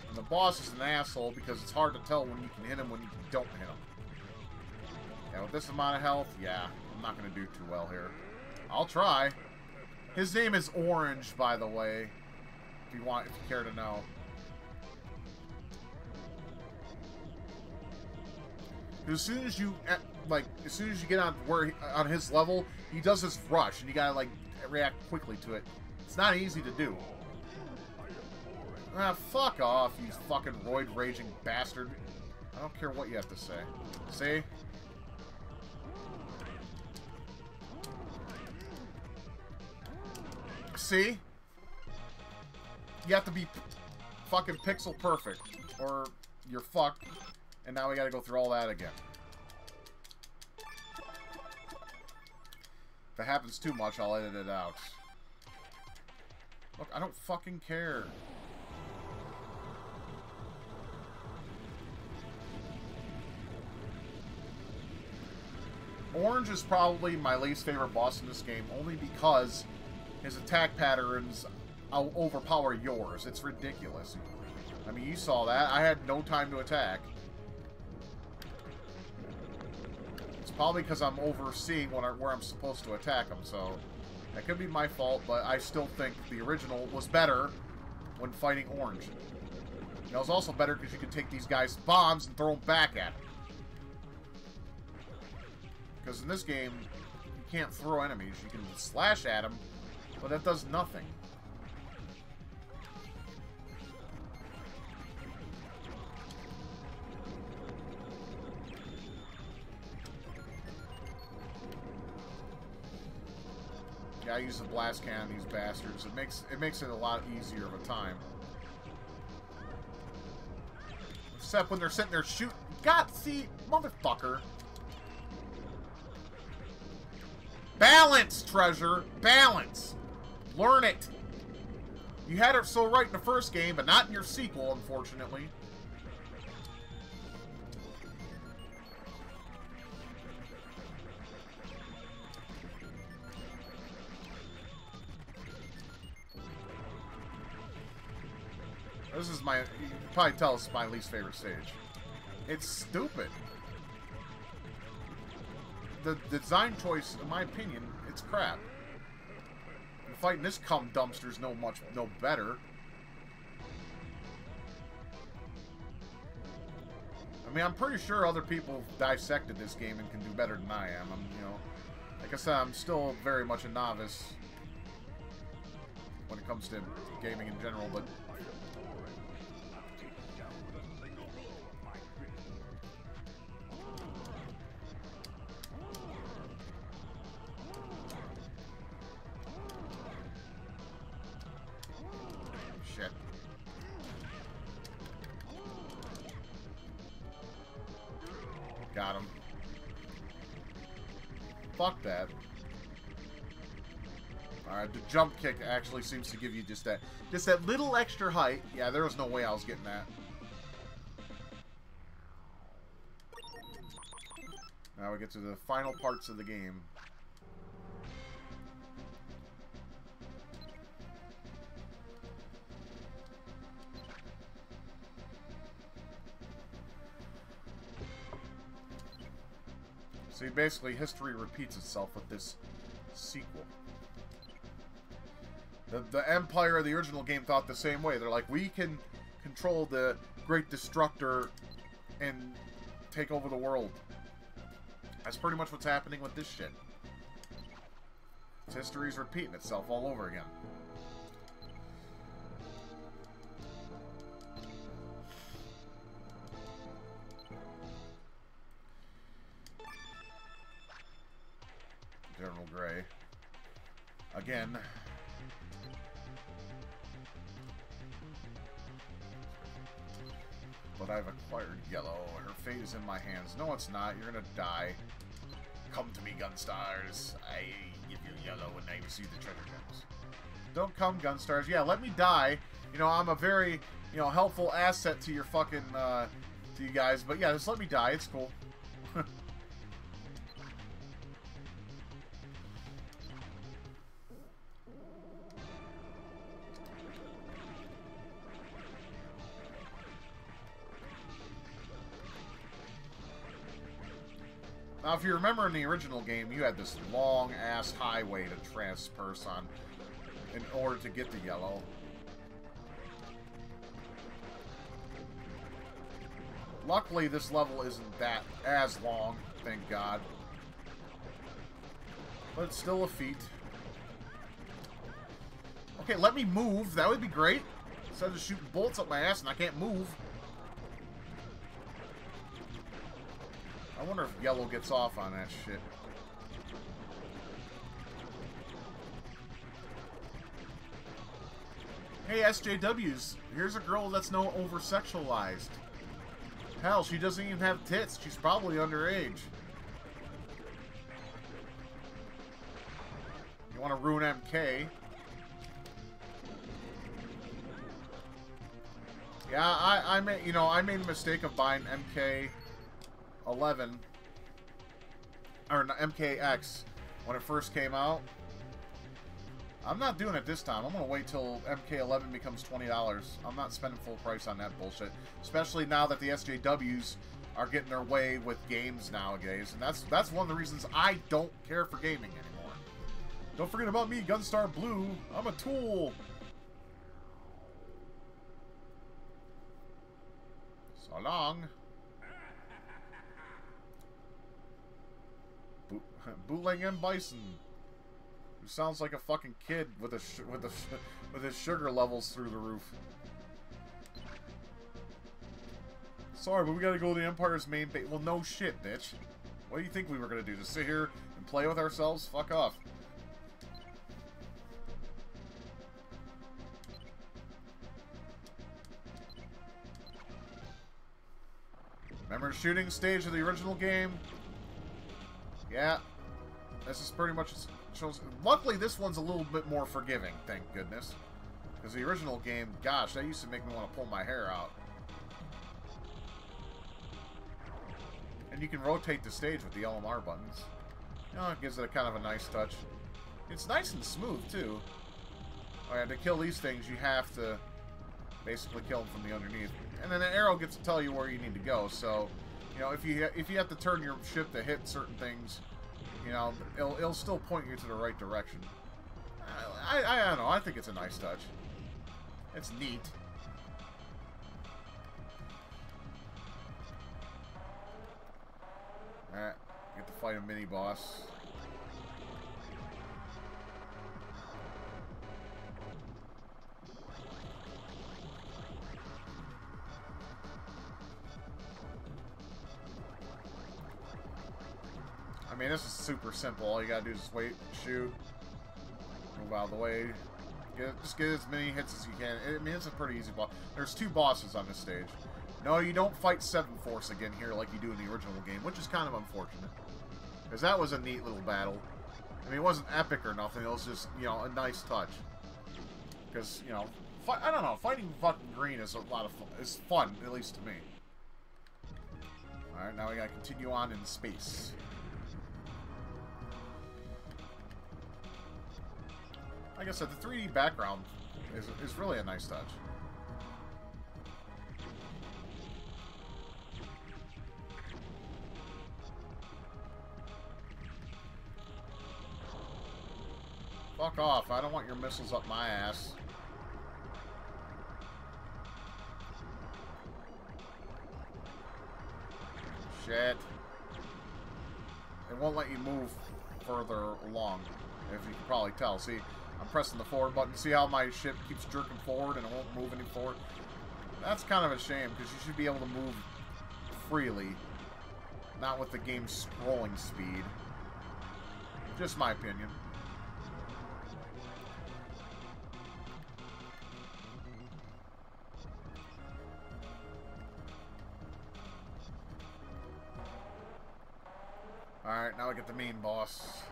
And the boss is an asshole because it's hard to tell when you can hit him when you don't hit him. Yeah, with this amount of health, yeah, I'm not gonna do too well here. I'll try. His name is Orange, by the way. If you care to know. As soon as you get on his level, he does this rush, and you gotta like react quickly to it. It's not easy to do. Ah, fuck off, you fucking roid raging bastard. I don't care what you have to say. See? See? You have to be fucking pixel perfect, or you're fucked, and now we gotta go through all that again. If it happens too much, I'll edit it out. Look, I don't fucking care. Orange is probably my least favorite boss in this game, only because his attack patterns overpower yours. It's ridiculous. I mean, you saw that. I had no time to attack. probably because I'm overseeing where I'm supposed to attack them, so that could be my fault, but I still think the original was better when fighting Orange. It was also better because you could take these guys' bombs and throw them back at them. Because in this game, you can't throw enemies. You can slash at them, but that does nothing. Yeah, I use the blast cannon on these bastards. It makes it a lot easier of a time. Except when they're sitting there shooting. God, see, motherfucker. Balance, Treasure. Balance. Learn it. You had it so right in the first game, but not in your sequel, unfortunately. This is my, you can probably tell it's my least favorite stage. It's stupid. The design choice, in my opinion, it's crap. And fighting this cum dumpster's no better. I mean, I'm pretty sure other people dissected this game and can do better than I am. Like I said, I'm still very much a novice when it comes to gaming in general, but shit. Got him. Fuck that. Alright, the jump kick actually seems to give you just that little extra height. Yeah, there was no way I was getting that. Now we get to the final parts of the game. See, basically, history repeats itself with this sequel. The Empire of the original game thought the same way. They're like, we can control the Great Destructor and take over the world. That's pretty much what's happening with this shit. History's repeating itself all over again. General Gray. Again. But I've acquired Yellow. Her fate is in my hands. No, it's not. You're gonna die. Come to me, Gunstars. I give you Yellow and I receive the treasure gems. Don't come, Gunstars. Yeah, let me die. You know, I'm a very, helpful asset to your fucking, to you guys. But yeah, just let me die. It's cool. Now, if you remember in the original game, you had this long-ass highway to traverse on in order to get the Yellow. Luckily, this level isn't that as long, thank God. But it's still a feat. Okay, let me move. That would be great. Instead of shooting bullets up my ass and I can't move. I wonder if Yellow gets off on that shit. Hey, SJWs, here's a girl that's no over-sexualized. Hell, she doesn't even have tits. She's probably underage. You want to ruin MK? Yeah, I made the mistake of buying MK11 or MKX when it first came out. I'm not doing it this time. I'm gonna wait till MK11 becomes $20. I'm not spending full price on that bullshit, especially now that the SJWs are getting their way with games nowadays, and that's one of the reasons I don't care for gaming anymore. Don't forget about me, Gunstar Blue. I'm a tool. So long. Bootleg M. Bison, who sounds like a fucking kid with his sugar levels through the roof. Sorry, but we gotta go to the Empire's main base. Well, no shit, bitch. What do you think we were gonna do? Just sit here and play with ourselves? Fuck off. Remember the shooting stage of the original game? Yeah. This is pretty much... shows. Luckily, this one's a little bit more forgiving, thank goodness. Because the original game, gosh, that used to make me want to pull my hair out. And you can rotate the stage with the LMR buttons. You know, it gives it a kind of a nice touch. It's nice and smooth, too. Oh, yeah, to kill these things, you have to basically kill them from the underneath. And then an arrow gets to tell you where you need to go. So, you know, if you have to turn your ship to hit certain things, you know, it'll still point you to the right direction. I don't know. I think it's a nice touch. It's neat. Alright, get to fight a mini-boss. I mean, this is super simple. All you gotta do is wait, shoot, move out of the way. Just get as many hits as you can. I mean, it's a pretty easy boss. There's 2 bosses on this stage. No, you don't fight Seven Force again here like you do in the original game, which is kind of unfortunate. Because that was a neat little battle. I mean, it wasn't epic or nothing. It was just, you know, a nice touch. Because, you know, I don't know, fighting fucking green is a lot of fun. It's fun, at least to me. Alright, now we gotta continue on in space. Like I said, the 3D background is really a nice touch. Fuck off. I don't want your missiles up my ass. Shit. It won't let you move further along, if you can probably tell. See, I'm pressing the forward button. See how my ship keeps jerking forward and it won't move any forward? That's kind of a shame, because you should be able to move freely. Not with the game's scrolling speed. Just my opinion. Alright, now we get the main boss.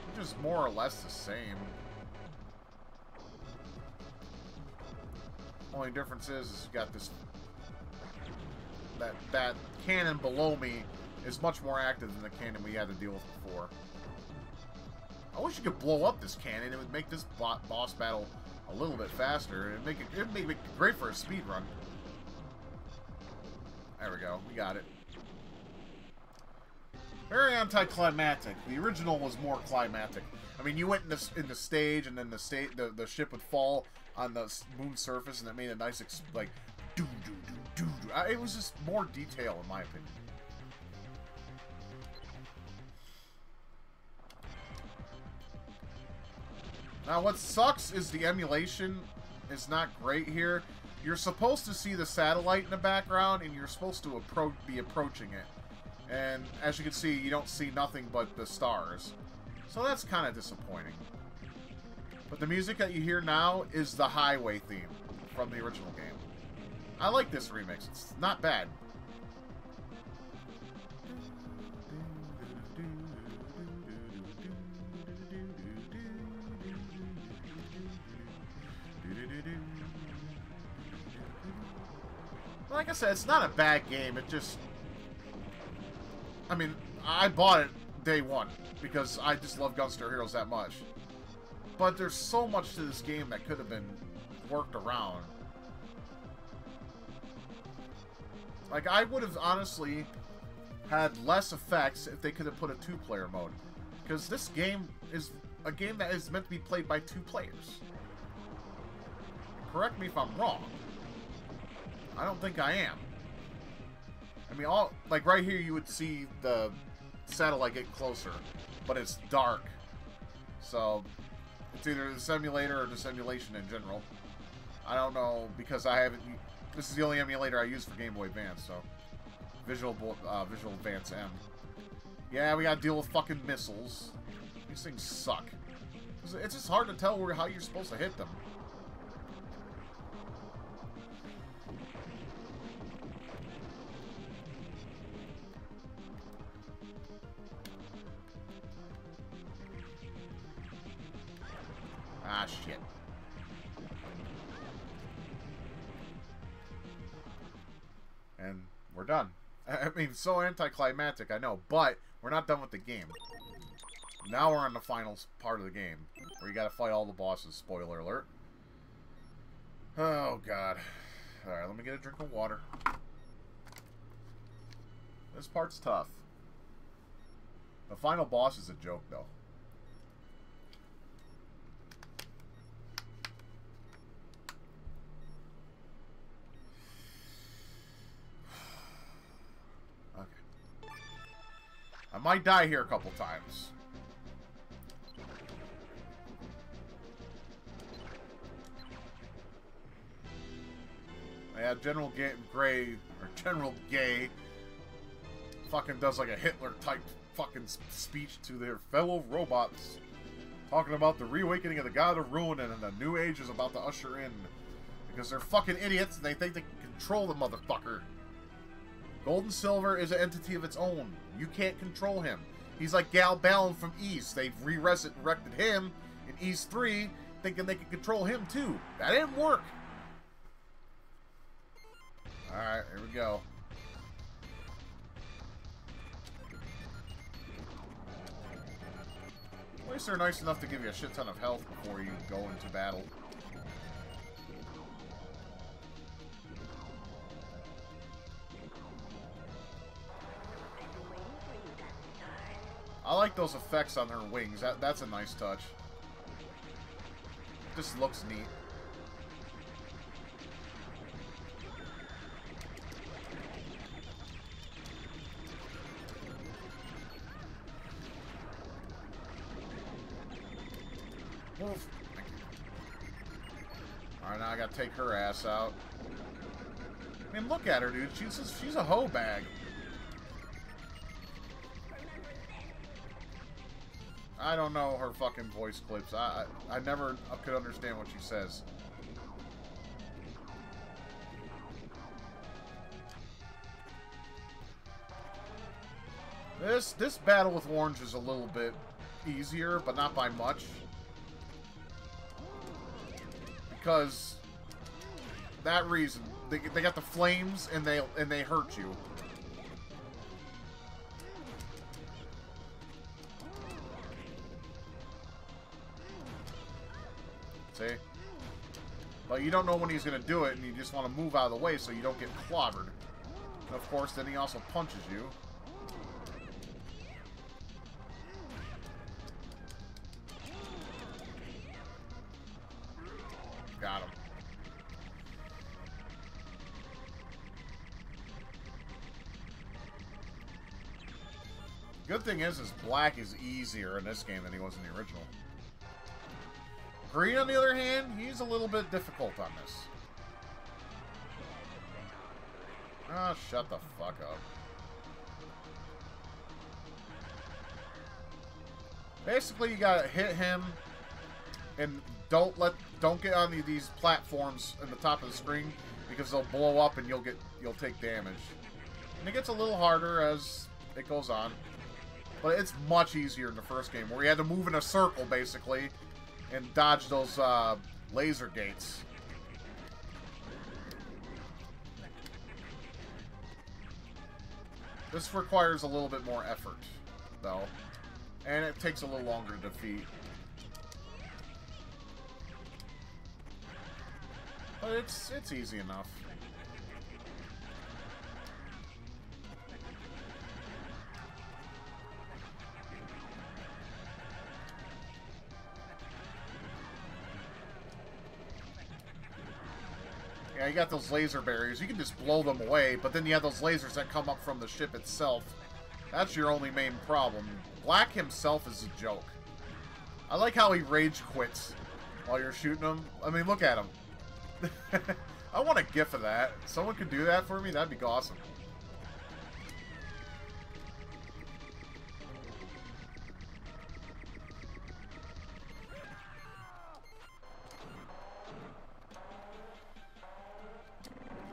Which is more or less the same. Only difference is you got this... That cannon below me is much more active than the cannon we had to deal with before. I wish you could blow up this cannon. It would make this boss battle a little bit faster. It'd make it great for a speed run. There we go. We got it. Very anticlimactic. The original was more climactic. I mean, you went in the stage, and then the ship would fall on the moon surface, and it made a nice like doo doo doo doo doo. It was just more detail, in my opinion. Now, what sucks is the emulation is not great here. You're supposed to see the satellite in the background, and you're supposed to be approaching it. And as you can see, you don't see nothing but the stars. So that's kind of disappointing. But the music that you hear now is the highway theme from the original game. I like this remix. It's not bad. Like I said, it's not a bad game. It just... I mean, I bought it day one because I just love Gunstar Heroes that much. But there's so much to this game that could have been worked around. Like, I would have honestly had less effects if they could have put a 2-player mode. Because this game is a game that is meant to be played by 2 players. Correct me if I'm wrong. I don't think I am. I mean, like right here you would see the satellite get closer, but it's dark. So, it's either the simulator or the simulation in general. I don't know, because I haven't... This is the only emulator I use for Game Boy Advance, so... Visual Advance M. Yeah, we gotta deal with fucking missiles. These things suck. It's just hard to tell how you're supposed to hit them. Ah, shit. And we're done. I mean, so anticlimactic, I know, but we're not done with the game. Now we're on the final part of the game, where you gotta fight all the bosses, spoiler alert. Oh, God. Alright, let me get a drink of water. This part's tough. The final boss is a joke, though. I might die here a couple times. Yeah, General Gay fucking does like a Hitler-type fucking speech to their fellow robots. Talking about the reawakening of the God of Ruin and a new age is about to usher in. Because they're fucking idiots and they think they can control the motherfucker. Gold and Silver is an entity of its own. You can't control him. He's like Gal Balin from Ys. They've resurrected him in Ys 3, thinking they could control him too. That didn't work. Alright, here we go. At least they're nice enough to give you a shit ton of health before you go into battle. I like those effects on her wings. That's a nice touch. Just looks neat. Wolf. Alright, now I gotta take her ass out. I mean, look at her, dude. She's a hoe bag. I don't know her fucking voice clips. I never could understand what she says. This battle with Orange is a little bit easier, but not by much. Because that reason, they got the flames and they hurt you. See? But you don't know when he's going to do it, and you just want to move out of the way so you don't get clobbered. And of course, then he also punches you. Got him. Good thing is black is easier in this game than he was in the original. Green, on the other hand, he's a little bit difficult on this. Ah, oh, shut the fuck up. Basically, you gotta hit him, and don't get on these platforms in the top of the screen because they'll blow up and you'll take damage. And it gets a little harder as it goes on, but it's much easier in the first game where you had to move in a circle basically. And dodge those laser gates. This requires a little bit more effort, though. And it takes a little longer to defeat. But it's easy enough. Yeah, you got those laser barriers. You can just blow them away, but then you have those lasers that come up from the ship itself. That's your only main problem. Black himself is a joke. I like how he rage quits while you're shooting him. I mean, look at him. I want a gif of that. Someone could do that for me? That'd be awesome.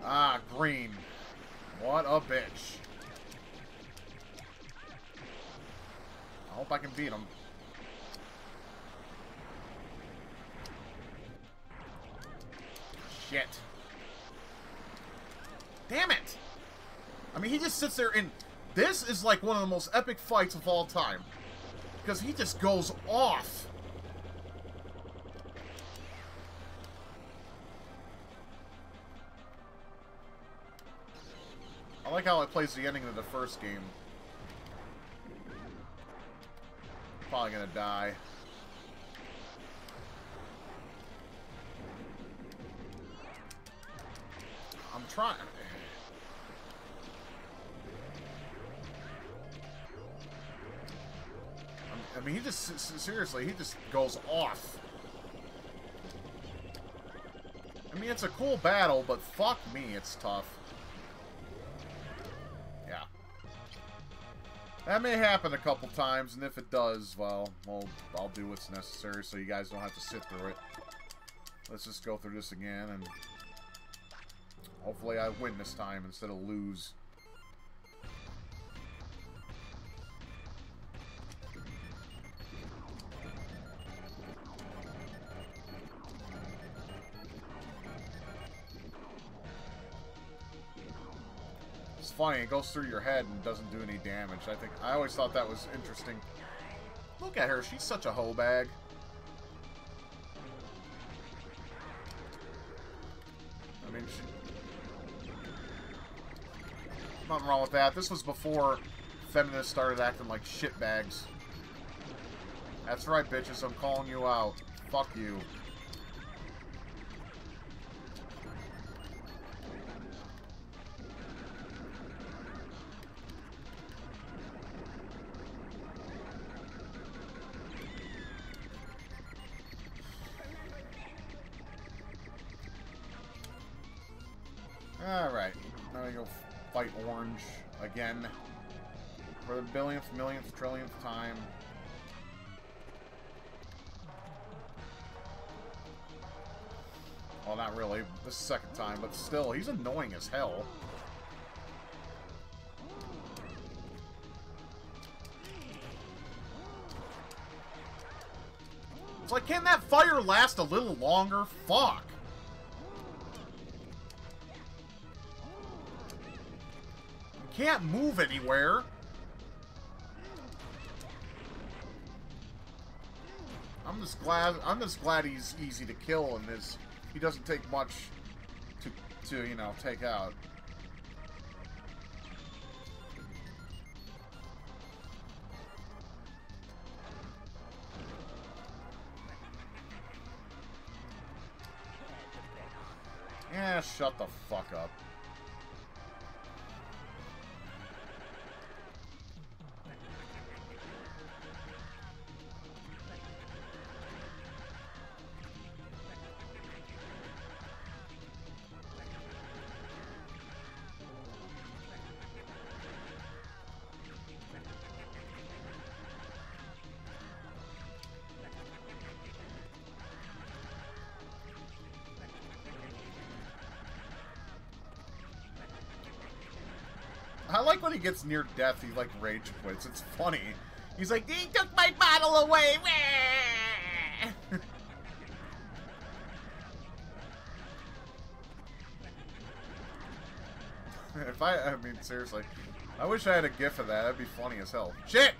Ah, green. What a bitch. I hope I can beat him. Shit. Damn it! I mean, he just sits there and... This is like one of the most epic fights of all time. Because he just goes off. I like how it plays the ending of the first game. Probably gonna die. I'm trying. I mean, he just, seriously, he just goes off. I mean, it's a cool battle, but fuck me, it's tough. Yeah. That may happen a couple times, and if it does, well, I'll do what's necessary so you guys don't have to sit through it. Let's just go through this again, and hopefully I win this time instead of lose. It's funny, it goes through your head and doesn't do any damage. I always thought that was interesting. Look at her, she's such a hoe bag. I mean, nothing wrong with that. This was before feminists started acting like shitbags. That's right, bitches, I'm calling you out. Fuck you. Alright, now we go fight Orange again for the billionth, millionth, trillionth time. Well, not really. This is the second time, but still, he's annoying as hell. It's like, can that fire last a little longer? Fuck. Can't move anywhere. I'm just glad he's easy to kill and he doesn't take much to you know, take out. Yeah, shut the fuck up. I like when he gets near death, he like rage quits. It's funny. He's like, he took my bottle away. I mean, seriously. I wish I had a gif of that. That'd be funny as hell. Shit!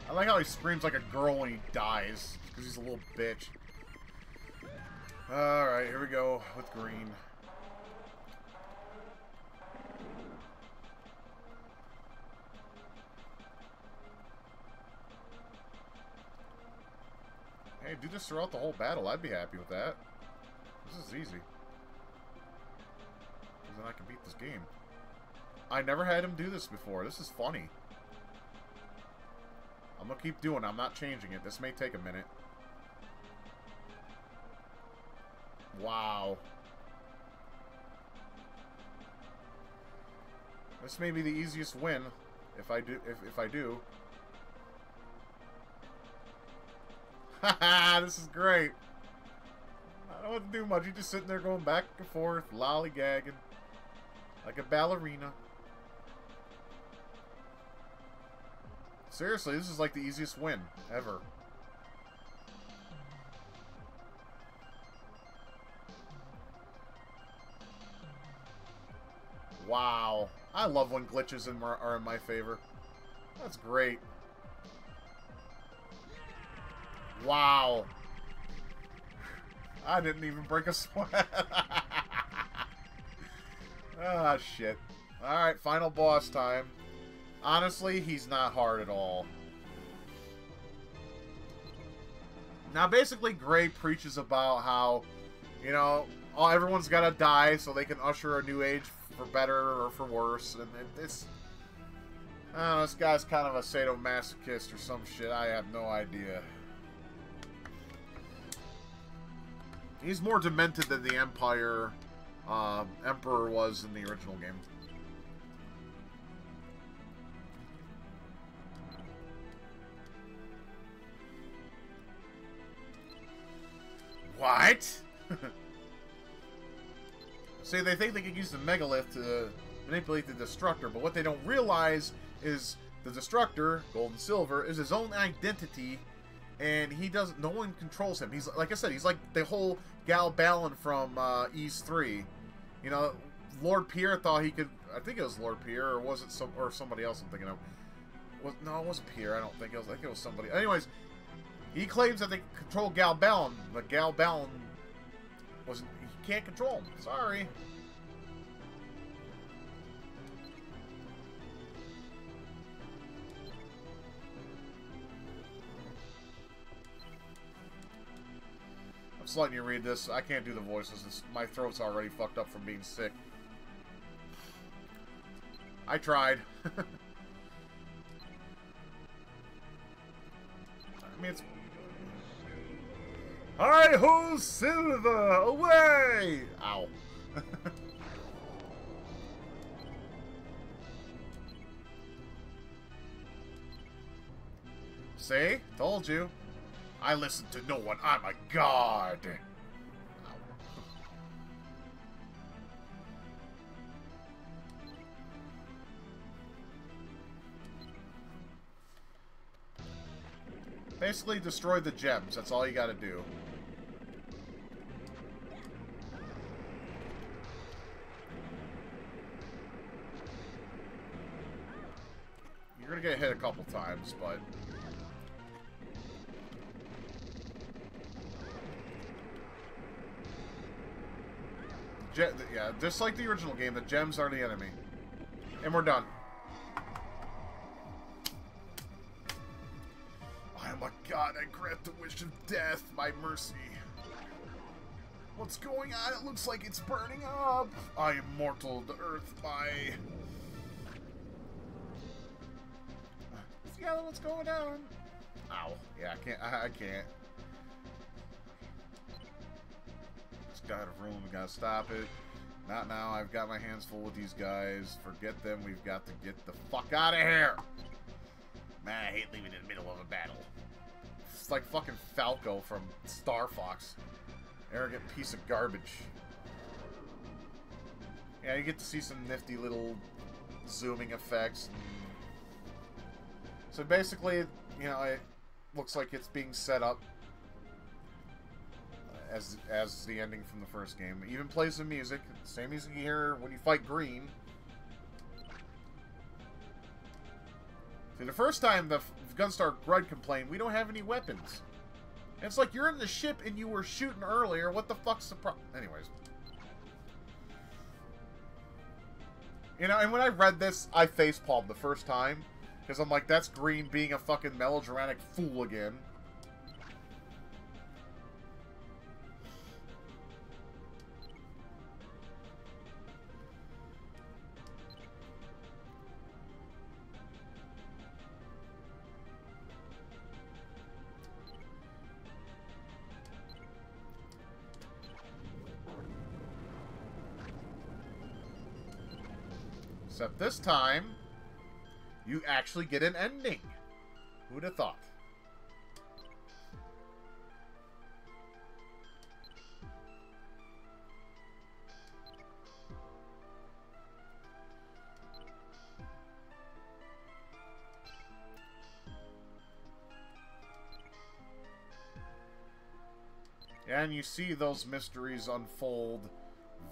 I like how he screams like a girl when he dies. Because he's a little bitch. Alright, here we go with green. Hey, do this throughout the whole battle. I'd be happy with that. This is easy. Because then I can beat this game. I never had him do this before. This is funny. I'm going to keep doing it. I'm not changing it. This may take a minute. Wow. This may be the easiest win if I do. Haha, this is great. I don't have to do much. You're just sitting there going back and forth, lollygagging like a ballerina. Seriously, this is like the easiest win ever. Wow. I love when glitches are in my favor. That's great. Wow. I didn't even break a sweat. Ah, shit. Alright, final boss time. Honestly, he's not hard at all. Now, basically, Gray preaches about how, you know, everyone's gotta die so they can usher a new age for better or for worse. And it's... I don't know, this guy's kind of a sadomasochist or some shit. I have no idea. He's more demented than the Emperor was in the original game. What? See, they think they can use the megalith to manipulate the Destructor, but what they don't realize is the Destructor, Gold and Silver, is his own identity, and he doesn't. No one controls him. He's like I said. He's like the whole Gal Balin from Ys 3. You know, Lord Pierre thought he could. I think it was Lord Pierre, or was it somebody else? I'm thinking of. No, it wasn't Pierre. I don't think it was. I think it was somebody. Anyways, he claims that they control Gal Balin, but Gal Balin wasn't. He can't control him. Sorry. I'm just letting you read this. I can't do the voices. My throat's already fucked up from being sick. I tried. I mean, it's... Hi-ho, Silver! Away! Ow. See? Told you. I listen to no one. I'm a god. Ow. Basically, destroy the gems. That's all you gotta do. You're gonna get hit a couple times, but... yeah, just like the original game, the gems are the enemy. And we're done. I am a god, I grant the wish of death, my mercy. What's going on? It looks like it's burning up. I am mortal, the earth, my... See what's going on? Ow. Yeah, I can't. Out of room, we gotta stop it. Not now, I've got my hands full with these guys. Forget them, we've got to get the fuck out of here! Man, I hate leaving in the middle of a battle. It's like fucking Falco from Star Fox. Arrogant piece of garbage. Yeah, you get to see some nifty little zooming effects. So basically, you know, it looks like it's being set up as the ending from the first game. It even plays the music. Same music you hear when you fight Green. See, the first time the Gunstar Grud complained, we don't have any weapons. And it's like, you're in the ship and you were shooting earlier. What the fuck's the problem? Anyways. You know, and when I read this, I facepalmed the first time. Because I'm like, that's Green being a fucking melodramatic fool again. Except this time, you actually get an ending. Who'd have thought? And you see those mysteries unfold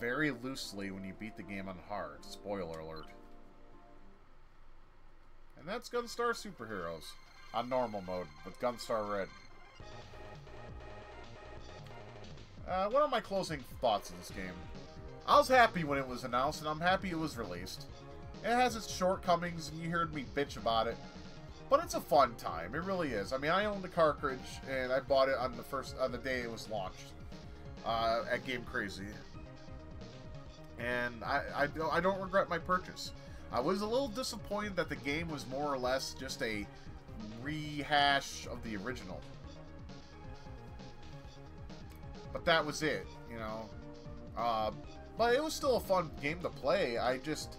very loosely when you beat the game on hard. Spoiler alert. And that's Gunstar Superheroes on normal mode with Gunstar Red. What are my closing thoughts of this game? I was happy when it was announced, and I'm happy it was released. It has its shortcomings, and you heard me bitch about it. But it's a fun time. It really is. I mean, I owned the cartridge, and I bought it on the day it was launched at Game Crazy. And I don't regret my purchase. I was a little disappointed that the game was more or less just a rehash of the original. But that was it, you know. But it was still a fun game to play. I just,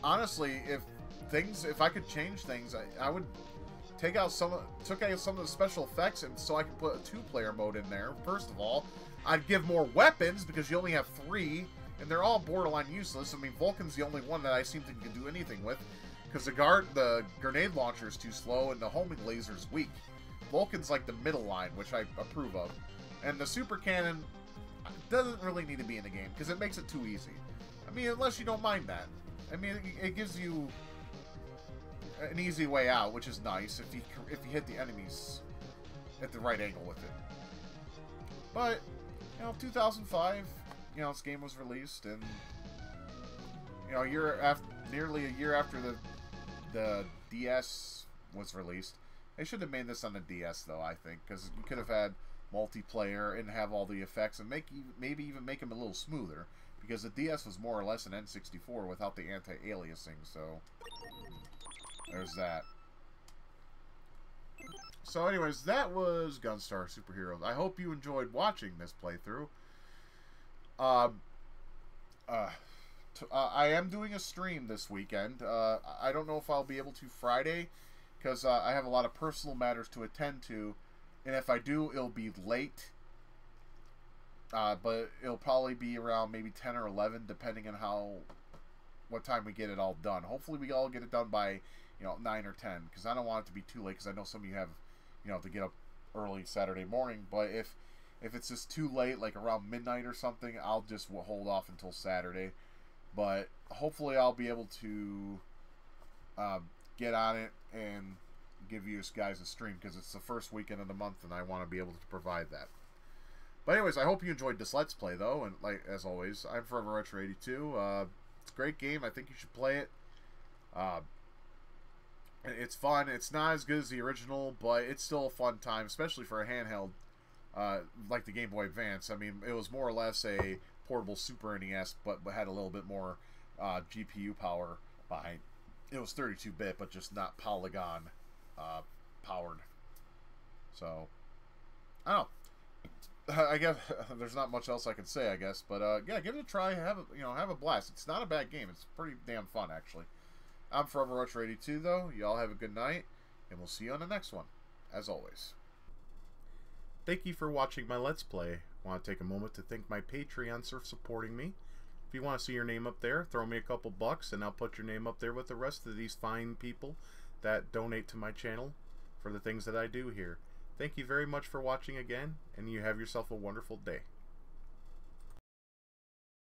honestly, if I could change things, I would took out some of the special effects, and so I could put a 2-player mode in there. First of all, I'd give more weapons because you only have 3. And they're all borderline useless. I mean, Vulcan's the only one that I seem to can do anything with, because the grenade launcher is too slow and the homing laser's weak. Vulcan's like the middle line, which I approve of. And the super cannon doesn't really need to be in the game, because it makes it too easy. I mean, unless you don't mind that. I mean, it gives you an easy way out, which is nice if you hit the enemies at the right angle with it. But, you know, 2005... You know, this game was released, and you know, nearly a year after the DS was released. They should have made this on the DS, though. I think, because you could have had multiplayer and have all the effects, and maybe even make them a little smoother. Because the DS was more or less an N64 without the anti-aliasing. So there's that. So, anyways, that was Gunstar Superheroes. I hope you enjoyed watching this playthrough. I am doing a stream this weekend. I don't know if I'll be able to Friday, because I have a lot of personal matters to attend to, and if I do, it'll be late. But it'll probably be around maybe 10 or 11, depending on what time we get it all done. Hopefully we all get it done by, 9 or 10, because I don't want it to be too late, because I know some of you have, to get up early Saturday morning, but if it's just too late, like around midnight or something, I'll just hold off until Saturday. But hopefully I'll be able to get on it and give you guys a stream, because it's the first weekend of the month and I want to be able to provide that. But anyways, I hope you enjoyed this Let's Play, though. And like as always, I'm Forever Retro 82. It's a great game. I think you should play it. It's fun. It's not as good as the original, but it's still a fun time, especially for a handheld. Like the Game Boy Advance. I mean, it was more or less a portable Super NES, but had a little bit more GPU power behind. It was 32-bit, but just not polygon powered. So, I don't know. I guess there's not much else I can say, I guess. But yeah, give it a try. Have a blast. It's not a bad game. It's pretty damn fun, actually. I'm Forever Retro 82, though. Y'all have a good night, and we'll see you on the next one, as always. Thank you for watching my Let's Play. I want to take a moment to thank my Patreons for supporting me. If you want to see your name up there, throw me a couple bucks and I'll put your name up there with the rest of these fine people that donate to my channel for the things that I do here. Thank you very much for watching again, and you have yourself a wonderful day.